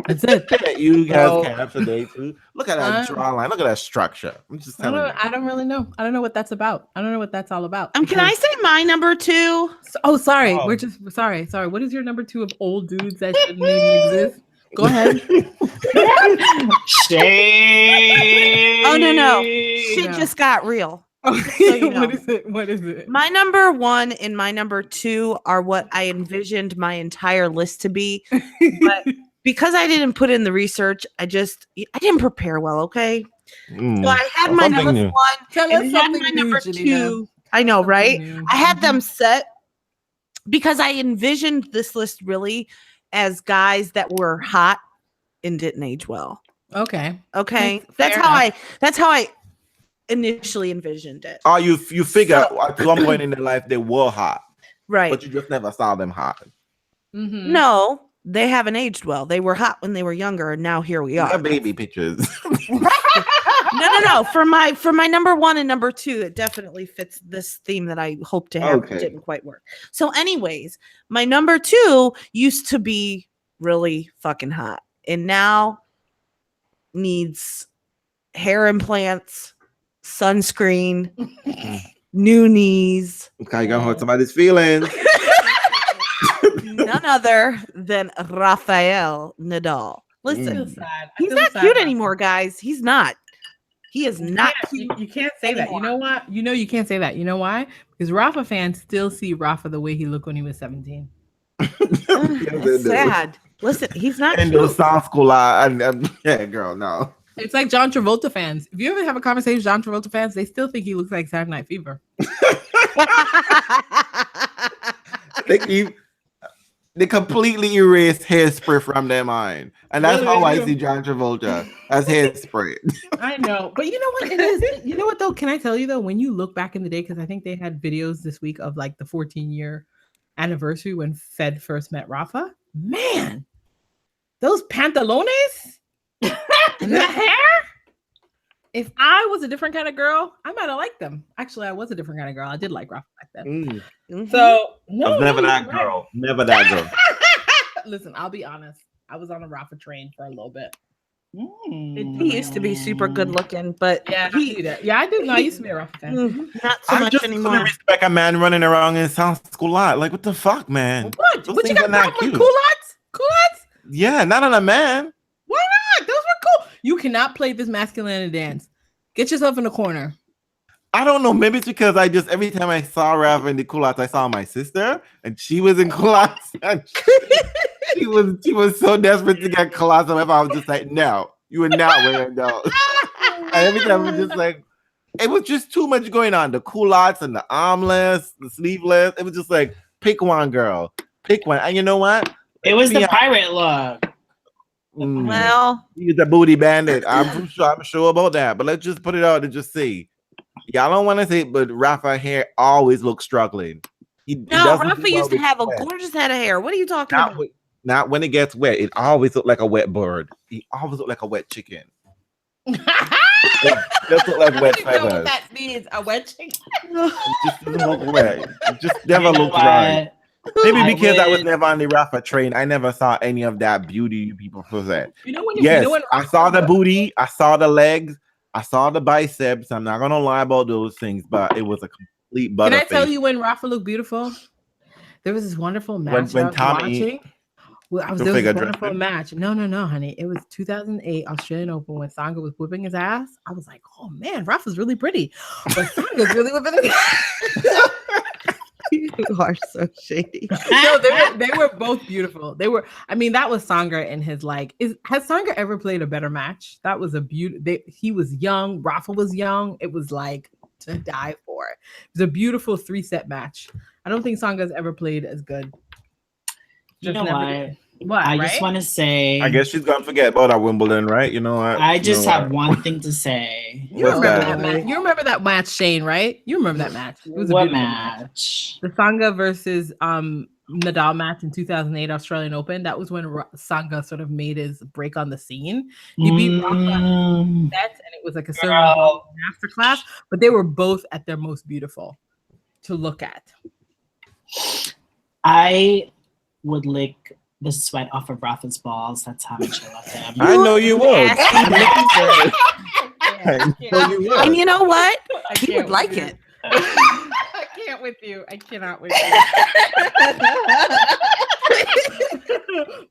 That's it. You guys So- can today too. Look at that draw line. Look at that structure. I'm just telling you. I don't really know. I don't know what that's about. I don't know what that's all about. Can I say my number 2? Oh, sorry. Oh. We're just sorry. What is your number 2 of old dudes that shouldn't even exist? Go ahead. Shade. Oh no. Shit No. just got real. Okay, know. What is it? My number 1 and my number 2 are what I envisioned my entire list to be. But because I didn't put in the research, I didn't prepare well, okay? Mm. So I had Well, my something number new. 1 Tell and us I had something my new, number Janina. 2. I know, right? Something new. I had them set because I envisioned this list really as guys that were hot and didn't age well. Okay. Okay. Fair That's how I initially envisioned it. Oh, you figure at one point in their life they were hot, Right. but you just never saw them hot. Mm-hmm. No, they haven't aged well. They were hot when they were younger, and now here we They're are. baby pictures. No. For my number 1 and number 2, it definitely fits this theme that I hoped to have. Okay. But didn't quite work. So, anyways, my number 2 used to be really fucking hot, and now needs hair implants, sunscreen, new knees. Okay, you're gonna hurt somebody's feelings. None other than Rafael Nadal. I Listen, feel sad. I he's feel not sad cute about anymore, guys. He's not. He is not cute. You can't say that. You anymore. know what? You can't say that. You know why? Because Rafa fans still see Rafa the way he looked when he was 17. That's sad. Listen, he's not And cute. those sound school yeah, girl, no. It's like John Travolta fans. If you ever have a conversation with John Travolta fans, they still think he looks like Saturday Night Fever. They completely erased Hairspray from their mind. And that's Really, how I do. see John Travolta, as Hairspray. I know. But you know what it is? You know what though? Can I tell you though, when you look back in the day, because I think they had videos this week of like the 14-year anniversary when Fed first met Rafa. Man, those pantalones and that hair. If I was a different kind of girl, I might have liked them. Actually, I was a different kind of girl. I did like Rafa back then. So I was never that girl. Never that girl. Listen, I'll be honest. I was on a Rafa train for a little bit. He used to be super good looking, but Yeah, I did. No, I used to be a Rafa fan. not so I much just anymore. couldn't respect a man running around in South School lot. Like, what the fuck, man? What? Those What you things got are not problem with cute. culottes? Culottes? Yeah, not on a man. Why not? Those were cool. You cannot play this masculinity dance. Get yourself in the corner. I don't know. Maybe it's because I just every time I saw Rafa in the culottes, I saw my sister, and she was in culottes. And she was so desperate to get culottes. I was just like, no, you are not wearing those. And every time it was just like, it was just too much going on. The culottes and the armless, the sleeveless. It was just like, pick one, girl, pick one. And you know what? It was the pirate look. Well, He's a booty bandit. I'm sure about that. But let's just put it out and just see. Y'all don't want to say, but Rafa hair always looks struggling. Rafa used to have a gorgeous head of hair. What are you talking about? Not when it gets wet. It always look like a wet bird. He always look like a wet chicken. It just look like wet I don't know what feathers. that means. A wet chicken. It just doesn't look wet. It just never You know looked right. what? Maybe because I was would- never on the Rafa train, I never saw any of that beauty you people possess. You know when Yes, you know when I saw the booty, I saw the legs, I saw the biceps. I'm not gonna lie about those things, but it was a complete Can I butterface. tell you when Rafa looked beautiful? There was this wonderful match when I was Tommy- watching. Well, Go there was figure, a wonderful Justin. match. No, honey. It was 2008 Australian Open when Sanga was whipping his ass. I was like, oh man, Rafa's really pretty. But Sanga's really whipping his ass. You are so shady. No, they were both beautiful. I mean, that was Sanga in his has Sanga ever played a better match? That was a beauty. He was young, Rafa was young. It was like to die for. It was a beautiful 3-set match. I don't think Sanga's ever played as good. You Just know never what? did. What? I right? just want to say. I guess she's gonna forget about our Wimbledon, right? You know what? I just You know have what? one thing to say. You What's remember that? that match? You remember that match, Shane, right? You remember that match? It was a What beautiful match? The Sanga versus Nadal match in 2008 Australian Open. That was when Sanga sort of made his break on the scene. He beat Rafa in sets, and it was like a serving masterclass. But they were both at their most beautiful to look at. I would lick the sweat off of Rafa's balls. That's how much I love him. I know you would. I know you would. And you know what? I He can't would like with it. you. I can't with you. I cannot with you.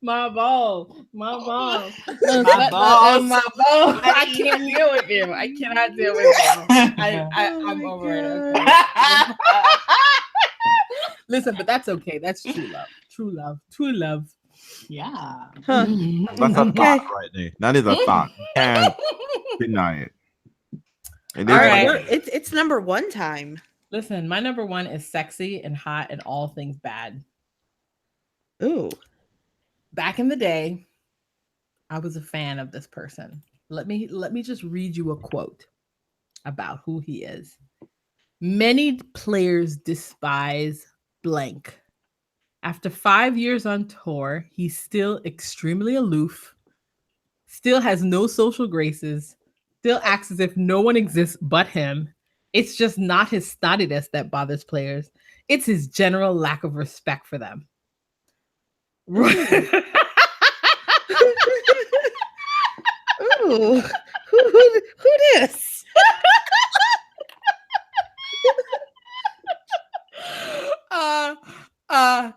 My balls. My balls. My balls. My balls. I can't deal with you. I cannot deal with you. I'm over it. Okay? Listen, but that's okay. That's true love. True love. True love. Yeah. Huh. That's a thought right there. That is a thought. You can't deny it. It is All what right, it is. it's number one time. Listen, my number one is sexy and hot and all things bad. Ooh. Back in the day, I was a fan of this person. Let me just read you a quote about who he is. Many players despise blank. After 5 years on tour, he's still extremely aloof, still has no social graces, still acts as if no one exists but him. It's just not his snottiness that bothers players. It's his general lack of respect for them. Ooh. Who this?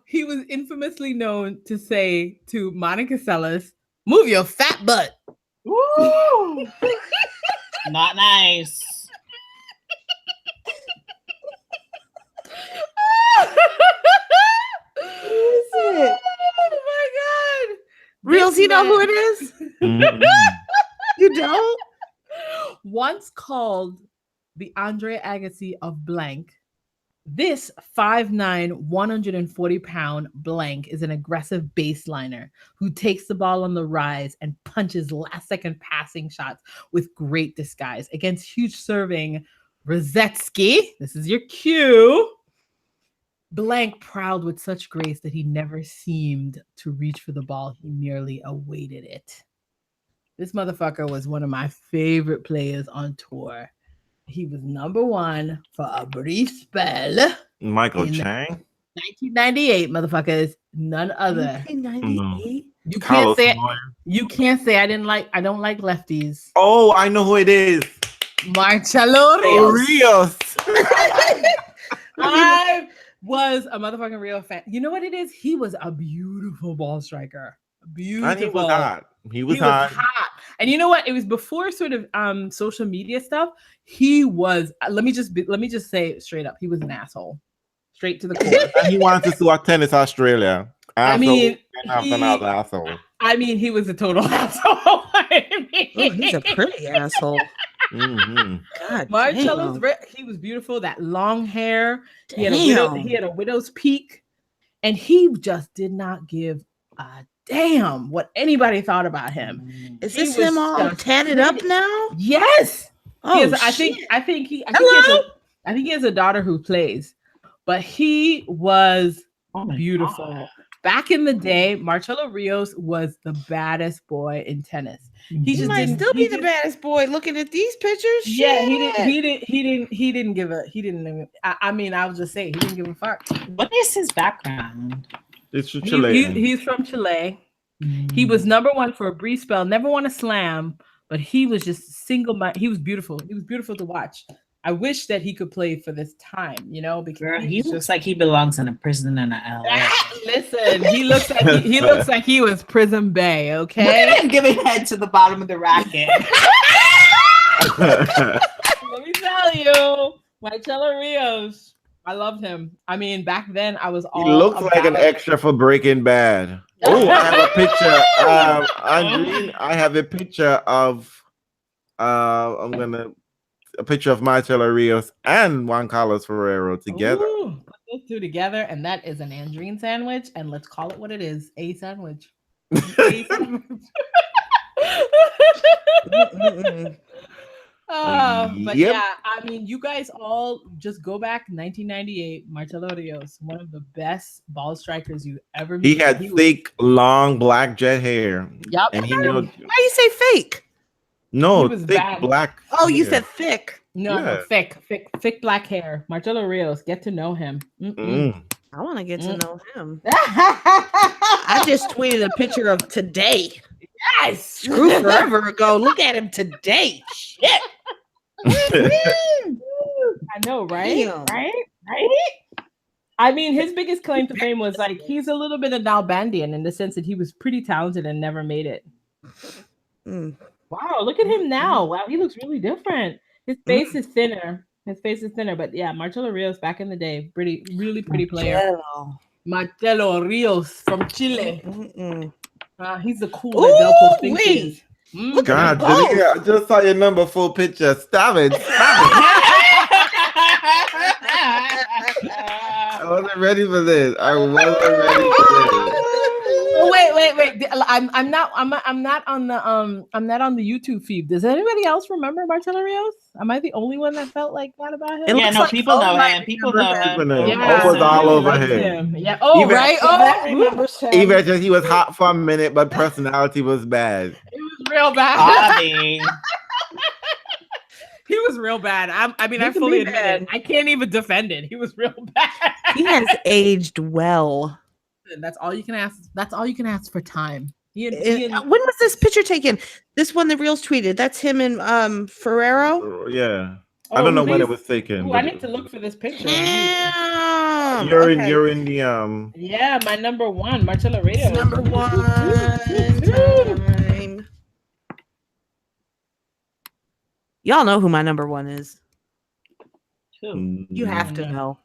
He was infamously known to say to Monica Seles, "Move your fat butt." Woo! Not nice. Oh my god! he know who it is? Mhm. You don't? Once called the Andre Agassi of blank, this 5'9", 140-pound blank is an aggressive baseliner who takes the ball on the rise and punches last-second passing shots with great disguise against huge serving Rosetsky. This is your cue. Blank prowled with such grace that he never seemed to reach for the ball. He merely awaited it. This motherfucker was one of my favorite players on tour. He was number one for a brief spell. Michael In Chang. 1998, motherfuckers. None other. 1998. You can't Carlos say Moyer. you can't say I don't like lefties. Oh, I know who it is. Marcelo Rios. Rios. I was a motherfucking Rio fan. You know what it is? He was a beautiful ball striker. Beautiful. And he was hot. He was He was hot. hot. And you know what? It was before sort of social media stuff. He was. Let me just say it straight up. He was an asshole. Straight to the core. And he wanted to sue Tennis Australia. I mean, asshole. I mean, he was a total asshole. He's a pretty asshole. Mm-hmm. God, Marcello's damn. he was beautiful. That long hair. He Damn. had a widow's peak, and he just did not give a damn what anybody thought about him. Is He this was him all just tatted up now? Yes. Oh, He has- I shit. think he Hello? has a daughter who plays, but he was Oh my beautiful. God. Back in the day, Marcelo Rios was the baddest boy in tennis. He He just might didn't, still he be the just- baddest boy looking at these pictures. Yeah, Shit. he didn't give a he didn't even, I mean, I was just saying he didn't give a fuck. What is his background? It's from Chile. He's from Chile. He was number one for a brief spell, never won a slam, but he was just he was beautiful. He was beautiful to watch. I wish that he could play for this time, because Girl, he was looks just like he belongs in a prison in LA. listen, he looks like he was Prison Bay, Look okay? at him giving head to the bottom of the racket. Let me tell you, Marcelo Rios. I loved him. I mean, back then I was all He looks like an about- extra for Breaking Bad. Oh, I have a picture. Andreen, I have a picture of a picture of Marcelo Rios and Juan Carlos Ferrero together. Ooh, put those two together, and that is an Andreen sandwich. And let's call it what it is: a sandwich. A sandwich. But Yep. yeah, I mean, you guys all just go back 1998. Marcelo Rios, one of the best ball strikers you ever met. He had thick, long black jet hair. Yep. And he Why you say fake? no He was thick bad. black. Oh, you hair. said thick. No, Yeah. thick black hair. Marcelo Rios, get to know him. Mm. I want to get to know him. I just tweeted a picture of today. Yes, Screw forever ago. Look at him today. Shit. I know, right? Damn. Right? I mean, his biggest claim to fame was like he's a little bit of Nalbandian in the sense that he was pretty talented and never made it. Mm. Wow, look at him now. Wow, he looks really different. His face is thinner. But yeah, Marcelo Rios back in the day, really pretty player. Marcelo Rios from Chile. Mm-mm. He's the cool Ooh, Delpo thinks he wait. is. Look God, at them both. Janina, I just saw your number 4 picture. Stop it. I wasn't ready for this. Oh, wait. I'm not on the YouTube feed. Does anybody else remember Marcelo Rios? Am I the only one that felt like that about him? It Yeah, looks no, like people know somebody him. People know him. People know him. Yeah, Oh, was all over likes him. Yeah. Oh, Even- right. That Oh, remembers him. Even just he was hot for a minute, but personality was bad. it was real bad. Bobby. He was real bad. I mean, He I can fully be admit bad. it. I can't even defend it. He was real bad. He has aged well. That's all you can ask. That's all you can ask for time. When was this picture taken? This one the Reels tweeted. That's him and Ferrero. Yeah. I don't know when it was taken. Ooh, I need to look for this picture. Damn. You're Okay. in the Yeah, my number one, Marcelo Rios. It's number one time. Y'all know who my number one is. You have to know.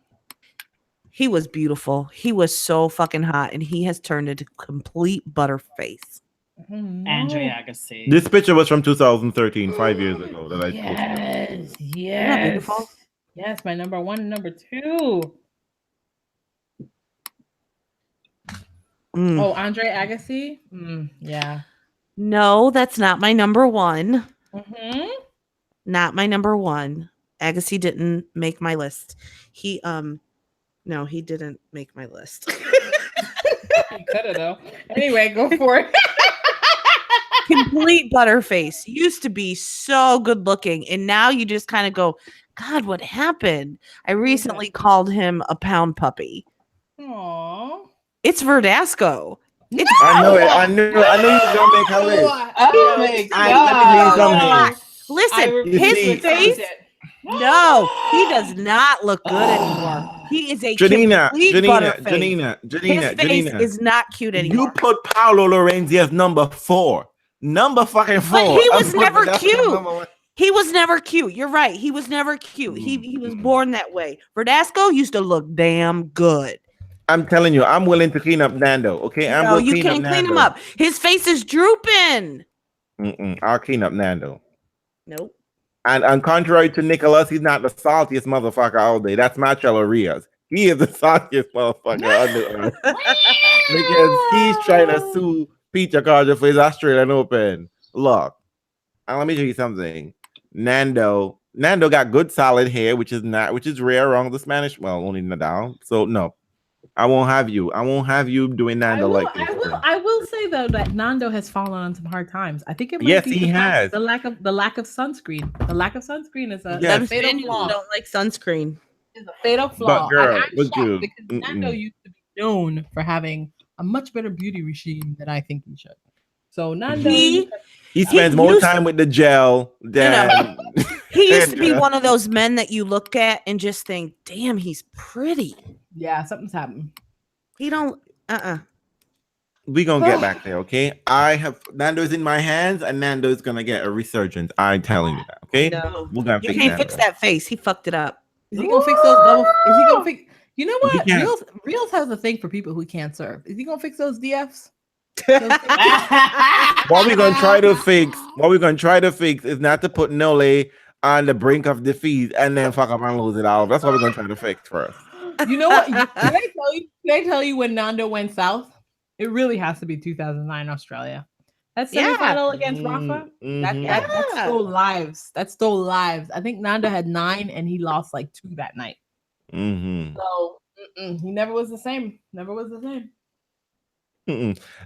He was beautiful. He was so fucking hot, and he has turned into complete butterface. Andre Agassi. This picture was from 2013, 5 years ago. That I posted. Yes. Beautiful. Yes, my number one and number two. Oh, Andre Agassi? Yeah. No, that's not my number one. Mm-hmm. Not my number one. Agassi didn't make my list. He no, he didn't make my list. He could have though. Anyway, go for it. Complete butterface. Used to be so good looking, and now you just kind of go, God, what happened? I recently called him a pound puppy. Aww. It's Verdasco. It's I know it. I knew you was gonna make her list. Oh my God. Listen, You his see- face. No, he does not look good anymore. He is a Janina, complete Janina, butterface. Janina, His face Janina. is not cute You anymore. put Paolo Lorenzi as number 4. Number fucking 4. But he was I put never Verdasco cute. number 1. He was never cute. You're right. He was never cute. He was born that way. Verdasco used to look damn good. I'm telling you, I'm willing to clean up Nando. Okay, I'm No, going to you can't clean him Nando. up. His face is drooping. I'll clean up Nando. Nope. And contrary to Nicholas, he's not the saltiest motherfucker all day. That's Marcelo Rios. He is the saltiest motherfucker on the earth. Because he's trying to sue Peter Carter for his Australian Open. Look, let me tell you something. Nando got good solid hair, which is rare among the Spanish. Well, only Nadal. So no, I won't have you. I won't have you doing Nando like this. I will say though that Nando has fallen on some hard times. I think it might Yes, be he has. the lack of sunscreen. The lack of sunscreen is a Yes. fatal Spaniards flaw. don't like sunscreen. Is a fatal flaw. girl, I'm look shocked you. because Nando used to be known for having a much better beauty regime than I think he should. So Nando, He spends more used- time with the gel than He used to be one of those men that you look at and just think, damn, he's pretty. yeah, something's happened. He don't we gonna get back there, okay? I have Nando's in my hands, and Nando's gonna get a resurgence. I'm telling you that, okay? No. We're gonna You fix can't Nando. fix that face. He fucked it up. Is he gonna fix those double? Is he gonna fix? You know what? He can't. Reels has a thing for people who can't serve. Is he gonna fix those DFs? What we're gonna try to fix is not to put Nole on the brink of defeat and then fuck up and lose it all. That's what we're gonna try to fix first. You know what? Can I tell you when Nando went south? It really has to be 2009 Australia. That semifinal against Rafa. That stole lives. That stole lives. I think Nando had 9 and he lost like 2 that night. So he never was the same. Never was the same.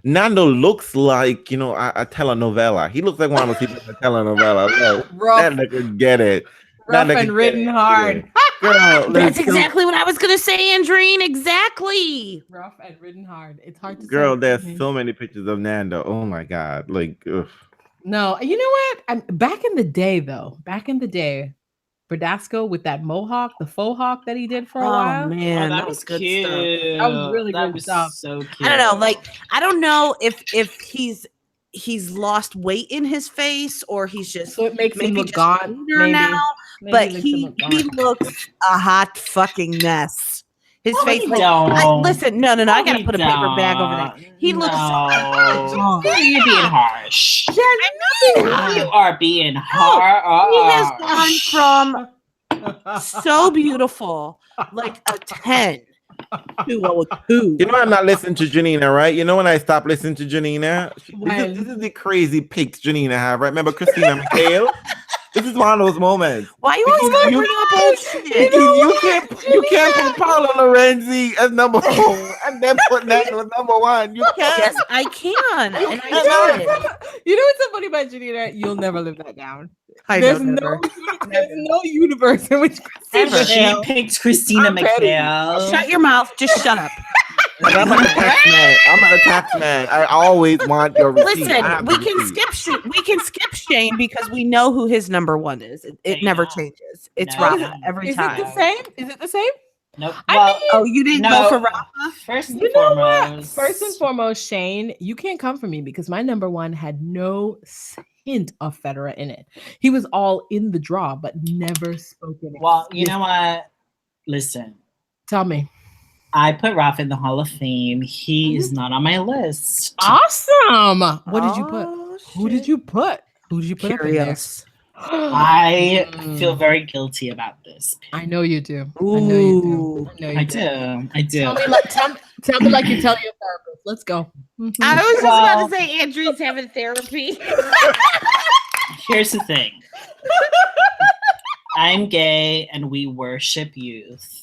Nando looks like, a telenovela. He looks like one of those people in a telenovela. Rough, That nigga get it. rough That nigga and get ridden it. hard. Girl, That's there's exactly what I was gonna say, Andreen. Exactly. Rough and ridden hard. It's hard to Girl, say. there's so many pictures of Nando. Oh my god. Like, ugh. No, you know what? Back in the day, Verdasco with that mohawk, the faux hawk that he did for a while. Man, that was good cute. stuff. That was really That good was stuff. so cute. I don't know. Like, I don't know if he's lost weight in his face or he's just So it makes him maybe look just gone leaner now. But makes he him look gone. looks a hot fucking mess. His No, face. he Like, don't. listen, no, I gotta he put a paper bag over there. He looks. No. You're being harsh. I'm not You are being harsh. He has gone from so beautiful, like a 10, to a 2. You know I'm not listening to Janina, right? You know when I stopped listening to Janina? When? This is the crazy pics Janina have, right? Remember Christina McHale? This is one of those moments. Why you always Because gotta you- bring up old shit? You can't put Paolo Lorenzi as number 4 and then put Nando as number 1. You can't. Yes, I can, and I did. You know what's so funny about Janina? You'll never live that down. I There's know, no, never. there's no universe in which Christina She McHale- picked Christina I'm petty. McHale. Shut your mouth. Just shut up. I'm not a tax man. I'm not a tax man. I always want your receipt. I Listen, have we the can receipt. skip Shane because we know who his number 1 is. It never changes. It's No. Rafa every Is time. it the same? Is it the same? Nope. I Well, mean, Oh, you didn't No. go for Rafa? first and You know what? foremost. First and foremost, Shane, you can't come for me because my number 1 had no hint of Federer in it. He was all in the draw, but never spoken. Well, you know what? Listen. Tell me. I put Ralph in the Hall of Fame. He is not on my list. Awesome. What did you put? Oh, Who did shit. you put? Who did you put Curious. up in there? I feel very guilty about this. I know you do. I know you do. Ooh. I know you I do. do. I do. Tell me like you tell your therapist. Let's go. Mhm. I was just Well- about to say Andrew's having therapy. Here's the thing. I'm gay and we worship youth.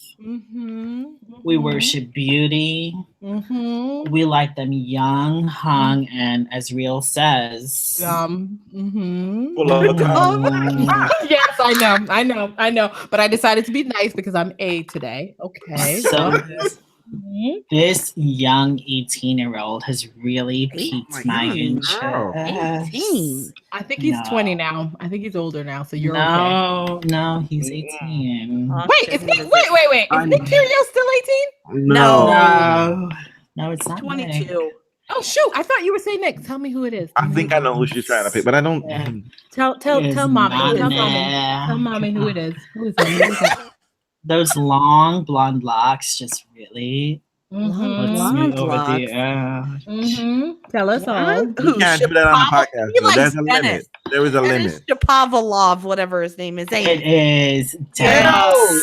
We worship beauty. We like them young, hung, and as Realz says. Yes, I know. But I decided to be nice because I'm A today. Okay. So this young 18-year-old has really Oh piqued my my God. interest. 18. I think he's No. 20 now. I think he's older now, so you're okay. No, he's 18. Oh, Wait, shit, is Nick, who is wait. it? Is Nick Furio still 18? No. No, it's not. 22. Oh shoot! I thought you were saying Nick. Tell me who it is. I think I know who she's trying to pick, but I don't. Yeah. Tell It's mommy. not Tell mommy. Nick. Tell mommy who it is. Who is it? Who is it? Those long blonde locks just really puts Blonde me over locks. the edge. Tell us all. You can't do that on the podcast. He though. likes There's a Dennis. limit. There is a limit. Shapovalov, whatever his name is. It is Ew.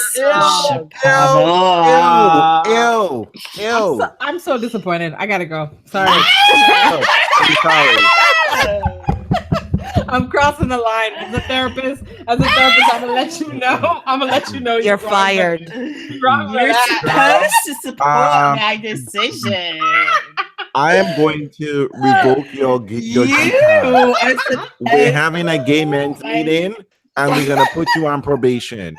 Shapovalov. Ew. I'm so disappointed. I gotta go. Sorry. I'm sorry. I'm crossing the line as a therapist. I'm gonna let you know. You're wrong. fired. You're wrong for You're that. supposed to support my decision. I am going to revoke your green card. We're having a gay men's meeting, and we're gonna put you on probation.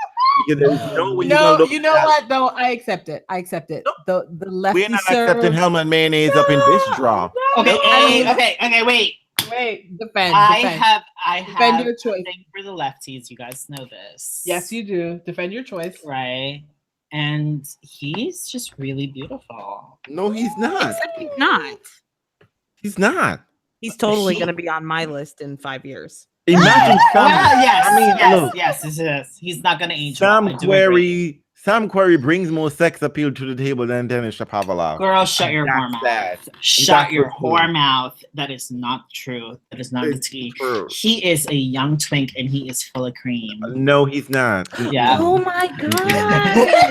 Because there's no way you're No, gonna look you know at- what though? I accept it. The lefty We're not serve. accepting Hellman mayonnaise up in this draw. Okay, wait. Wait, defend. I defend. have Defend your a choice. thing for the lefties. You guys know this. Yes, you do. Defend your choice. Right. And he's just really beautiful. No, he's not. Except he's not. He's not. He's totally going to be on my list in 5 years. Imagine Sam. Yes. I mean, look, Yes. He's not gonna age well. Sam I do agree. Querrey brings more sex appeal to the table than Dennis Shapovalov. Girl, shut your That's whore mouth. sad. Shut That's your what's whore true. mouth. That is not true. That is not the It's tea. true. He is a young twink and he is full of cream. No, he's not. Yeah. Oh my God.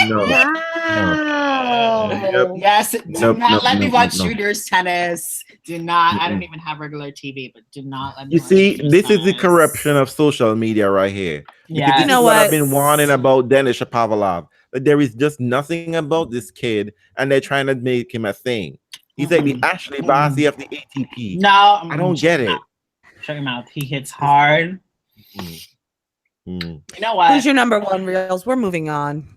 No. Wow. Nope. Yes. Do Nope, not nope, let me nope, watch nope. shooters tennis. Do not. I don't Mm-mm. even have regular TV, but do not let me You watch see, shooters this is the tennis. corruption of social media right here. Yeah. This You know is what I've what? been warning about Dennis Shapovalov. That there is just nothing about this kid, and they're trying to make him a thing. He's like the Ashley Barty of the ATP. No, I don't get it. Shut your mouth. He hits hard. Mm. You know what? Who's your number one, Reels? We're moving on.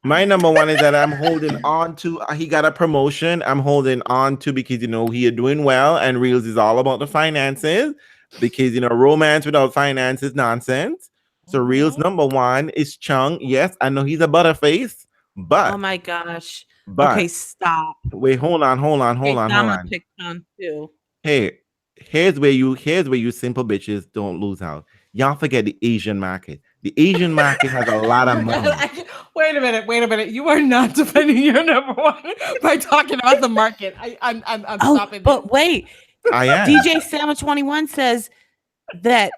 My number one is that I'm holding on to. He got a promotion. I'm holding on to because he is doing well, and Realz is all about the finances. Because romance without finance is nonsense. So Realz number one is Chung. Yes, I know he's a butterface, but Oh my gosh. but Okay, stop. wait, hold on. Okay, Dama picked on too. Hey, here's where you simple bitches don't lose out. Y'all forget the Asian market. The Asian market has a lot of money. Wait a minute. You are not defending your number one by talking about the market. I'm Oh, stopping. but wait. I am. DJ Sama 21 says that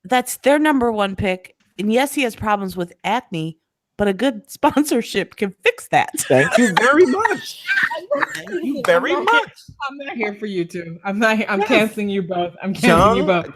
that's their number one pick. And yes, he has problems with acne, but a good sponsorship can fix that. Thank you very much. Thank you very much. I'm not here for you two. I'm canceling you both. I'm canceling you both.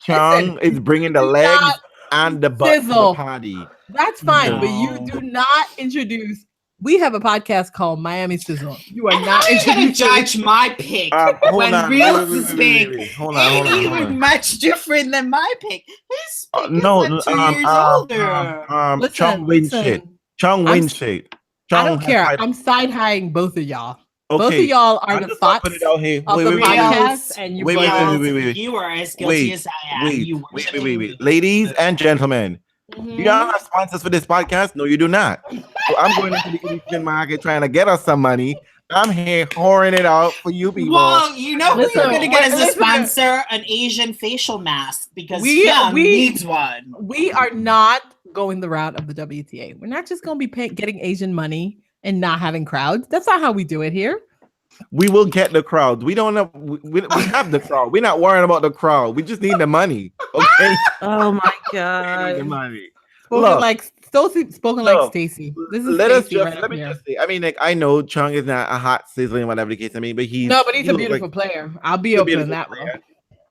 Chung is bringing the legs and the butt to the Sizzle. party. That's fine, No. but you do not introduce. We have a podcast called Miami Sizzle. You are not How are you gonna introducing. judge my pick Hold when on. Realz Wait, is wait, pick? wait. Hold He was on. much different than my pick. His pick No, is like 2 years older. Listen, Chung wins shit. listen. Chung I'm wins s- shit. I Chung don't has care. fight- I'm side-eyeing both of y'all. Okay. Both of y'all are I'm the just gonna thoughts put it out here. of Wait, the wait, wait, podcast, and you Wait, both. wait. You are as guilty as I am. You worship Wait. Ladies and gentlemen, Mhm. do y'all have sponsors for this podcast? No, you do not. So I'm going into the Asian market trying to get us some money. I'm here whoring it out for you people. Well, you know who Listen, you're gonna get as a listen. sponsor? An Asian facial mask because We- Young we- needs one. We are not going the route of the WTA. We're not just going to be getting Asian money and not having crowds. That's not how we do it here. We will get the crowd. We don't know. We have the crowd. We're not worrying about the crowd. We just need the money. Okay. Oh my We need the god. money. Spoken Look, like Stacey. This is let us Stacey just right let up me here. just say. I mean, like I know Chung is not a hot sizzling, whatever the case. I mean, but he's No, but he's he a looks beautiful like player. I'll be he's a open beautiful that way. player.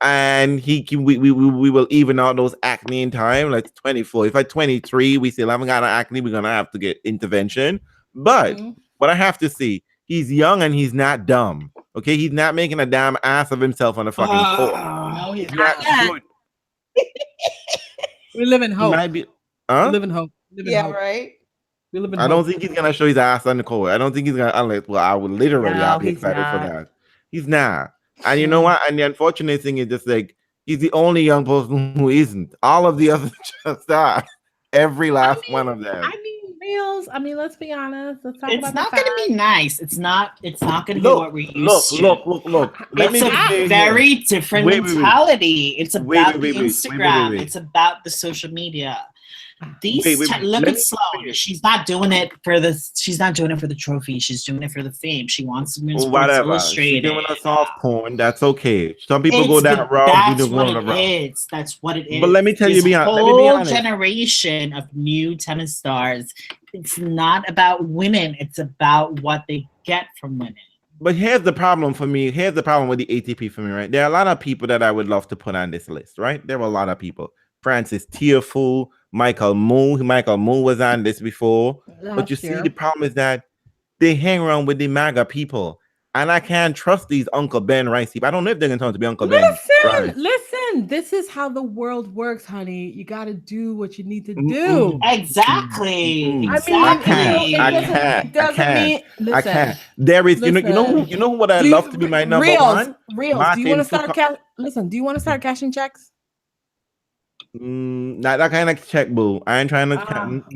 And we will even out those acne in time. Like 24. If at 23 we still haven't got an acne, we're gonna have to get intervention. But what I have to see, he's young and he's not dumb. Okay, he's not making a damn ass of himself on the fucking court. No, he's He's not not. good. We live in He hope. might be. We Huh? live in hope. We live in hope. right. We live in I don't hope. think he's gonna show his ass on the court. I don't think he's gonna. Unless, well, I would literally. No, I'll be he's excited for not. that. He's not. And you know what? And the unfortunate thing is just like he's the only young person who isn't. All of the others just are. Every last one of them. I mean, Realz. I mean, let's be honest. Let's talk It's about not the going to facts. be nice. It's not going to be Look, what we're used to. look. Let me It's just say a here. very different Wait, wait, wait. mentality. It's Wait, about wait, the wait. Instagram. Wait. It's about the social media. These Wait. look Let at me Sloan. finish. She's not doing it for the. She's not doing it for the trophy. She's doing it for the fame. She wants to win Sports Whatever. She's Illustrated. doing a soft porn. That's okay. Some people go that route. That's We don't what go the it route. is. That's what it is. But let me tell you, This let me be whole honest. generation of new tennis stars. It's not about winning. It's about what they get from winning. But here's the problem for me. Here's the problem with the ATP for me, right? There are a lot of people that I would love to put on this list, right? There were a lot of people. Francis Tiafoe, Michael Moon. Michael Moon was on this before. But you see, the problem is that they hang around with the MAGA people. And I can't trust these Uncle Ben Rice people. I don't know if they're going to turn to be Uncle Ben Rice. Listen. This is how the world works, honey. You got to do what you need to do. Exactly. I can't. There is, you know what I love to be my number one? Realz, do you want to start do you want to start cashing checks? Not that kind of check, boo. I ain't trying to.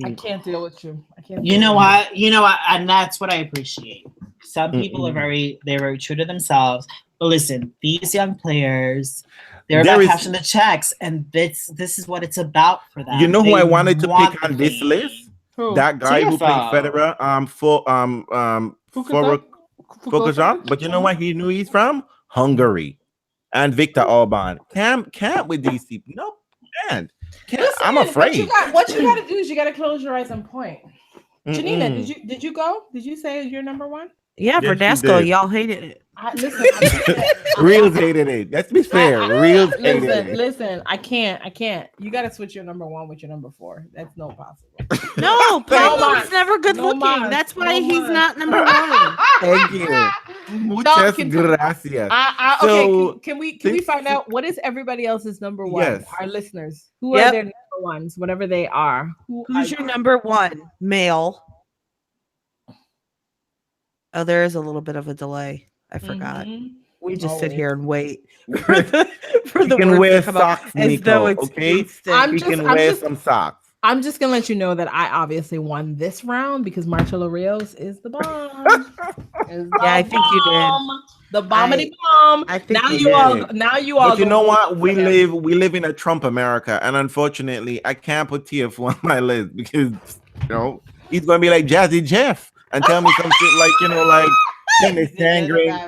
I can't deal with you. You know what? And that's what I appreciate. Some people are very true to themselves. But listen, these young players, they're about cashing the checks, and this is what it's about for them. You know who I wanted to pick on this list? Who? That guy who played Federer, Fukushima. But you know what? He knew he's from Hungary, and Victor Orban. Can't with these people. No, man. I'm afraid. What you got to do is you got to close your eyes and point. Janina, did you go? Did you say you're number one? Yeah, for Dasco, y'all hated it. Listen, Realz hated it. Let's be fair. Realz hated it. Listen, I can't. You got to switch your number one with your number four. That's no possible. No, Pablo's never good looking. That's why he's not number one. Thank you. Muchas gracias. Okay, can we find out what is everybody else's number one? Yes. Our listeners. Who are their number ones, whatever they are? Who's your number one? Male. Oh, there is a little bit of a delay. I forgot. We just sit here and wait for the can words wear to come up socks, as Nico, though it's okay? instant. We can wear some socks. I'm just gonna let you know that I obviously won this round because Marcelo Rios is the bomb. I think you did. The bombity bomb. I think now you all. But you know what? We live in a Trump America, and unfortunately, I can't put TF1 on my list because he's gonna be like Jazzy Jeff and tell me some shit like tennis sangre. Ain't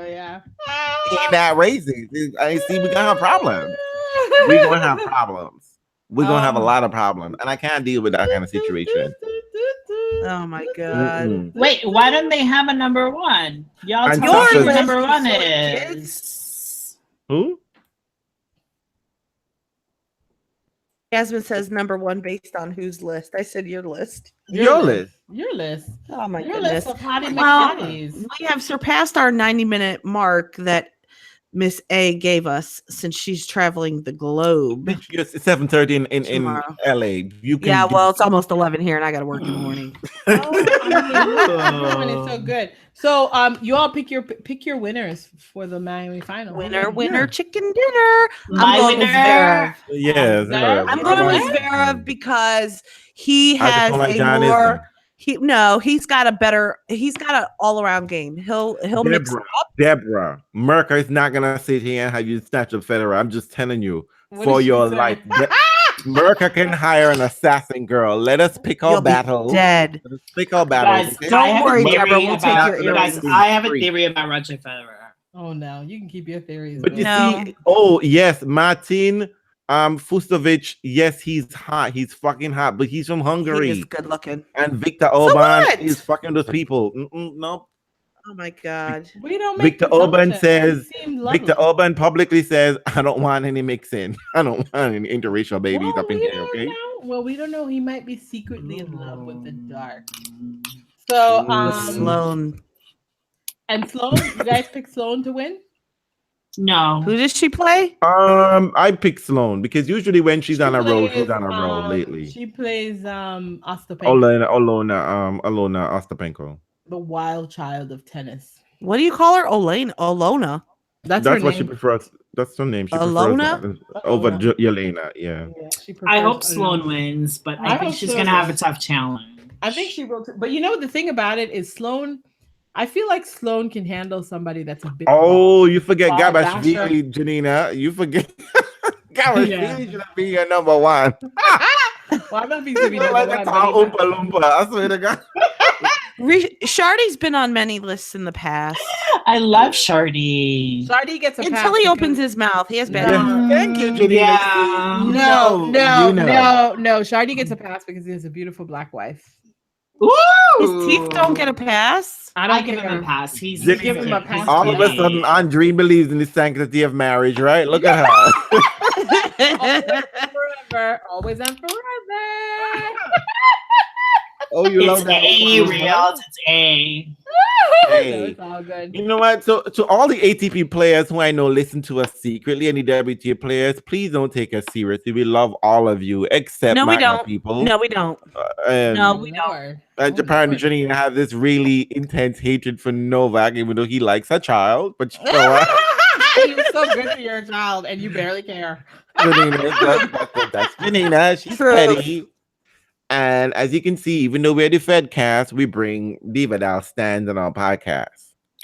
that racist? I see we're gonna have problems. We're gonna have problems. We're gonna have a lot of problems, and I can't deal with that kind of situation. Oh my god! Wait, why don't they have a number one? Y'all tell me who number one is. Who? Jasmine says number one based on whose list? I said your list. Your list. Your list. Oh my Your goodness! list of hottie McHotties. We have surpassed our 90-minute mark that Miss A gave us since she's traveling the globe. It's 7:30 in LA. It's almost 11 here, and I got to work in the morning. It's so good. So, you all pick your winners for the Miami final. Winner, chicken dinner. My winner. Yes, I'm going with Zverev because he has he's got an all-around game. He'll mix up. Deborah Merker is not gonna sit here and have you snatch a Federer. I'm just telling you, for your life. America can hire an assassin girl. Let us pick our You'll be battles. dead. Let us pick our battles. Guys, okay? I have a worry, theory Deborah, we'll take about- your you guys, earrings. I have a theory about Roger Federer. Oh no, you can keep your theories. But you No. see, oh yes, Martin Fustovic, yes, he's hot. He's fucking hot, but he's from He Hungary. is good looking. And Victor So Orban what? is fucking those people. No. Oh my god. We don't make Victor Orban presumptions. says, He seemed lovely. Victor Orban publicly says, I don't want any mixing. I don't want any interracial babies Well, up in we here, don't okay? know. Well, we don't know. He might be secretly in love with the dark. So, Sloan. and Sloan, you guys pick Sloan to win? No. Who does she play? I pick Sloan because usually when she's on a roll, plays, she's on a roll lately. She plays Ostapenko, Alona Ostapenko. the wild child of tennis. What do you call her? Olona. That's That's her what name. she prefers. That's her name. She Alona? prefers that over Alona. Yelena. Yeah. Yeah, she I hope prefers Sloan Alona. wins, but I I think hope she's so, gonna have too. a tough challenge. I think she will too. But you know the thing about it is Sloan. I feel like Sloan can handle somebody that's a bit. Oh, you forget Wow, Gabashvili, Janina. You forget Gabashvili Yeah. should be your number one. Well, I don't think he's You look like a tall Oompa Loompa. I swear to God. Shardy's been on many lists in the past. I love Shardy. Shardy gets a pass Until he because- opens his mouth. He has bad. Yeah. Thank you, Janina. Yeah. No. Shardy gets a pass because he has a beautiful black wife. Ooh! His teeth don't get a pass. I I don't give care. him a pass. He's Janina, give him a pass. All of a sudden, Andre believes in the sanctity of marriage, right? Look at her. Forever, always and forever. Oh, you love It's that. A, Realz. It's A. Hey. It's all good. You know what? So to all the ATP players who I know listen to us secretly, and the WTA players, please don't take us seriously. We love all of you, except No, we Magna don't. people. No, we don't. And No, we don't. Lord. apparently, Janina has this really intense hatred for Novak, even though he likes her child. But you know what? He was so good to your child, and you barely care. Janina, that's Janina. She's True. petty. And as you can see, even though we're the Fedcast, we bring Diva Doll stands on our podcast.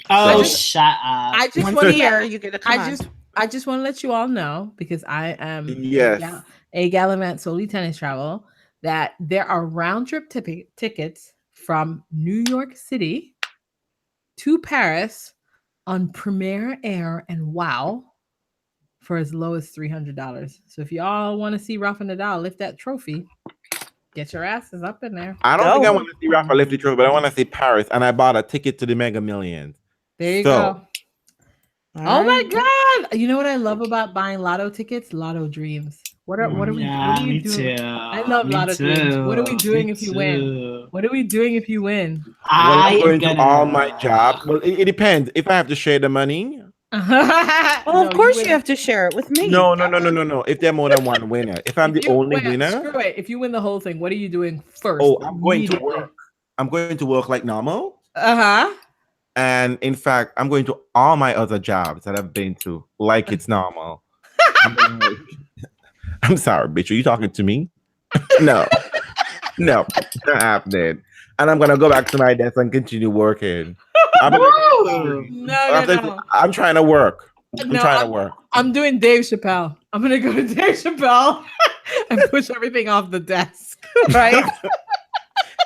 Oh, So- shut up. I just Once want a to year, you get to come I just want to let you all know because I am Yes. a Gallivanz Solely Tennis Travel that there are round trip tickets from New York City to Paris on Premier Air and Wow for as low as $300. So if y'all want to see Rafa Nadal lift that trophy, get your asses up in there. I don't think I Go. want to see Rafa lift the trophy, but I want to see Paris. And I bought a ticket to the Mega Millions. There you So- go. Oh my God! You know what I love about buying lotto tickets? Lotto dreams. What are we? Yeah, what are you me doing? too. I love Me lotto dreams. What are we too. doing Me if you win? too. What are we doing if you win? Well, I I'm am going to gonna all my jobs. Well, it depends. If I have to share the money, Well, of course you have to share it with me. no. If there are more than one winner, if I'm the only winner, Screw it. If you win the whole thing, what are you doing first? oh, I'm going to immediately? work. I'm going to work like normal. Uh-huh. And in fact, I'm going to all my other jobs that I've been to like it's normal. I'm sorry, bitch. Are you talking to me? No, not happening. And I'm gonna go back to my desk and continue working. I'm trying to work. I'm trying to work. I'm doing Dave Chappelle. I'm gonna go to Dave Chappelle and push everything off the desk. Right?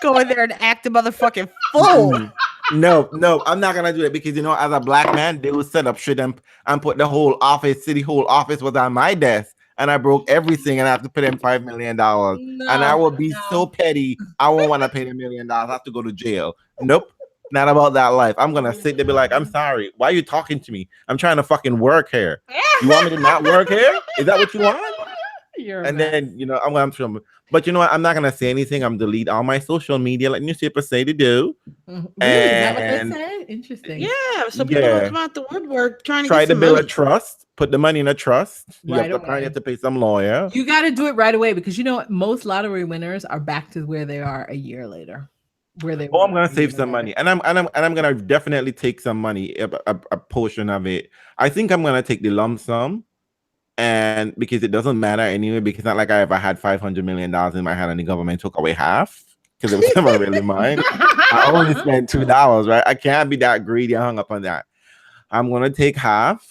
Go in there and act a motherfucking fool. No, I'm not gonna do it because you know, as a black man, they will set up shit and put the whole office, city hall office was on my desk, and I broke everything, and I have to pay them $5 million, and I will be so petty. I won't want to pay the $1 million. I have to go to jail. Nope, not about that life. I'm gonna sit there, be like, I'm sorry. Why are you talking to me? I'm trying to fucking work here. You want me to not work here? Is that what you want? And then you know, I'm sure. But you know what? I'm not gonna say anything. I'm delete all my social media, like newspapers say to do. Really? Is that what they And- said? Interesting. Yeah, so people Yeah. don't come out the woodwork trying to Try get to some build a money. trust. Put the money in a trust. You Right have to probably away. have to pay some lawyer. You got to do it right away because you know what? Most lottery winners are back to where they are a year later. Where they Oh, I'm were gonna a save year some later. money, and I'm gonna definitely take some money, a portion of it. I think I'm gonna take the lump sum, and because it doesn't matter anyway, because it's not like I ever had $500 million in my hand and the government took away half because it was never really mine. I only spent $2, right? I can't be that greedy. I hung up on that. I'm gonna take half,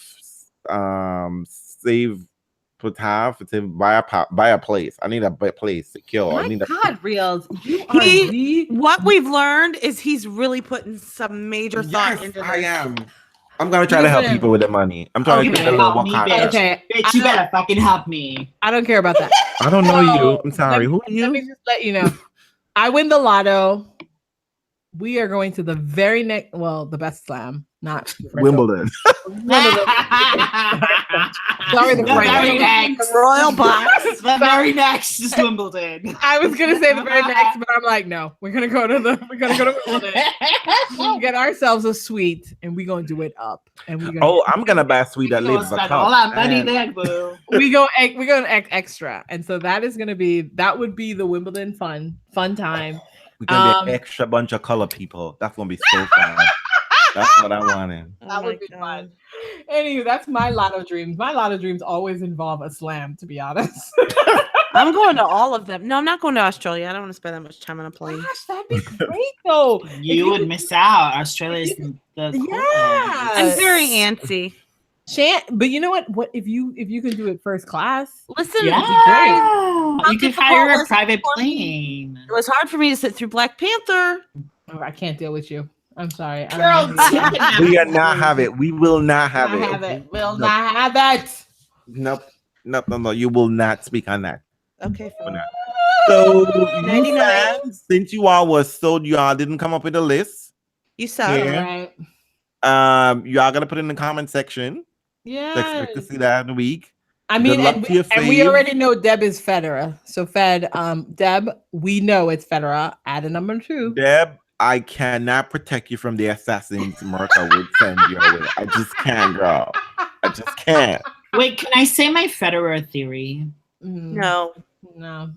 save to buy a place. I need a place secure. My I need God, Realz, you are the What we've learned is he's really putting some major thought Yes, into this. I am. I'm gonna try to help Listen. people with the money. I'm trying to Okay, get a little help me, Wakanda. bitch. okay. Bitch, you better fucking help me. I don't care about that. I don't know you. I'm sorry. Let Who are me you? just let you know. I win the lotto. We are going to the very next, the best slam, not Wimbledon. One of them. Sorry, the The very next. The Royal Box. The very next is Wimbledon. I was gonna say the very next, but I'm like, no, we're gonna go to Wimbledon. Get ourselves a suite, and we're gonna do it up. And we're gonna I'm gonna buy a suite that lives Spend all our money there, boo. we're going extra, and so that would be the Wimbledon fun time. We're gonna be an extra bunch of color people. That's gonna be so fun. That's what I wanted. That would be fun. Anyway, that's my lotto dreams. My lotto dreams always involve a slam, to be honest. I'm going to all of them. No, I'm not going to Australia. I don't want to spend that much time on a plane. Gosh, that'd be great though. You would miss out. Australia's the Yeah. I'm very antsy. But you know what? What if you can do it first class? Listen, Yeah. You could difficult hire was a it private for me? plane. it was hard for me to sit through Black Panther. Oh, I can't deal with you. I'm sorry. Girl, We are not have it. We will not have it. We'll No. not have it. Nope. No. You will not speak on that. Okay, For fine. now. So, you 99. fans, since you all didn't come up with a list. You suck. Yeah. Right. You are gonna put it in the comment section. Yeah. Expect to see that in a week. I mean, Good luck and to your we fave. already know Deb is Federer. So Deb, we know it's Federer. Add a number 2. Deb, I cannot protect you from the assassins Merca would send your way. I just can't, girl. I just can't. Wait, can I say my Federer theory? No. No.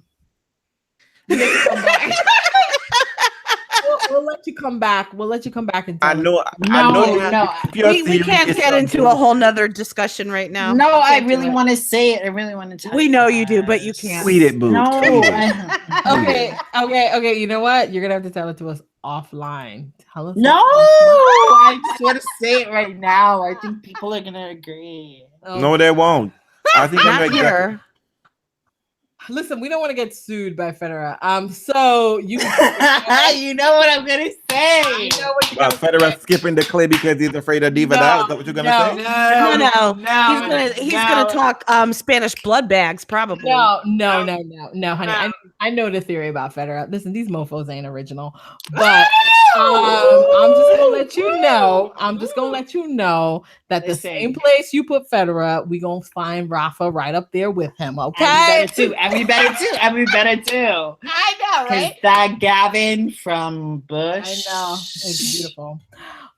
We'll let you come back. We'll let you come back and tell I us. know. No. We can't get into a whole nother discussion right now. No, I Can't do really it. want to say it. I really want to tell We you know you do, guys. but you can't. Tweet it, boo. No. Tweet it. Okay. You know what? You're gonna have to tell it to us offline. Tell us. No, I just want to say it right now. I think people are gonna agree. Oh. No, they won't. I think I'm Not exactly. here. Listen, we don't want to get sued by Federer. So you. You know what I'm gonna say. You know what you're gonna Federer say. skipping the clay because he's afraid of Diva. Is that what you're gonna say? No. He's gonna talk Spanish blood bags, probably. No, honey. I know the theory about Federer. Listen, these mofos ain't original, but I'm just gonna let you know. That the Listen. same place you put Federer, we gonna find Rafa right up there with him. Okay. And we better too. I know, Because right? that Gavin from Bush. I know. It's beautiful.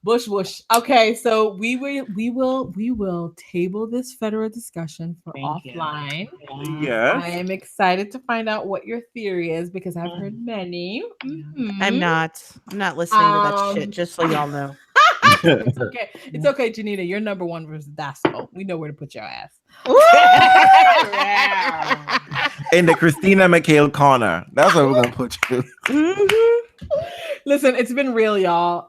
Bush. Okay, so we will table this Federer discussion for Thank you. offline. I Yes. am excited to find out what your theory is because I've heard many. Mhm. I'm not listening to that shit, just so y'all know. It's okay, Janina. You're number 1 versus Dasco. We know where to put your ass. In the Christina McHale corner. That's where we're gonna put you. Listen, it's been real, y'all.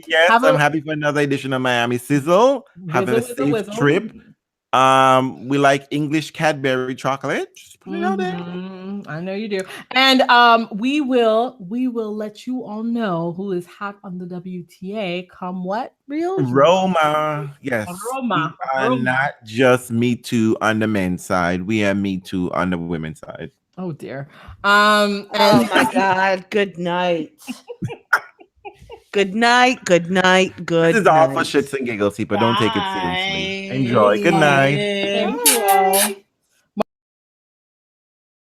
Yes, Have I'm a- happy for another edition of Miami Sizzle. Having a Whizzle, safe whizzle. trip. We like English Cadbury chocolate. Just put it out there. Mhm, I know you do. And we will let you all know who is hot on the WTA come what? Roma. Yes. Roma. We are Roma. not just Me Too on the men's side. We are Me Too on the women's side. Oh dear. Oh my God. Good night. Good night. Good night. Good This is all night. for shits and giggles, people. Don't take it seriously. Bye. Enjoy. Good night. Thank you all.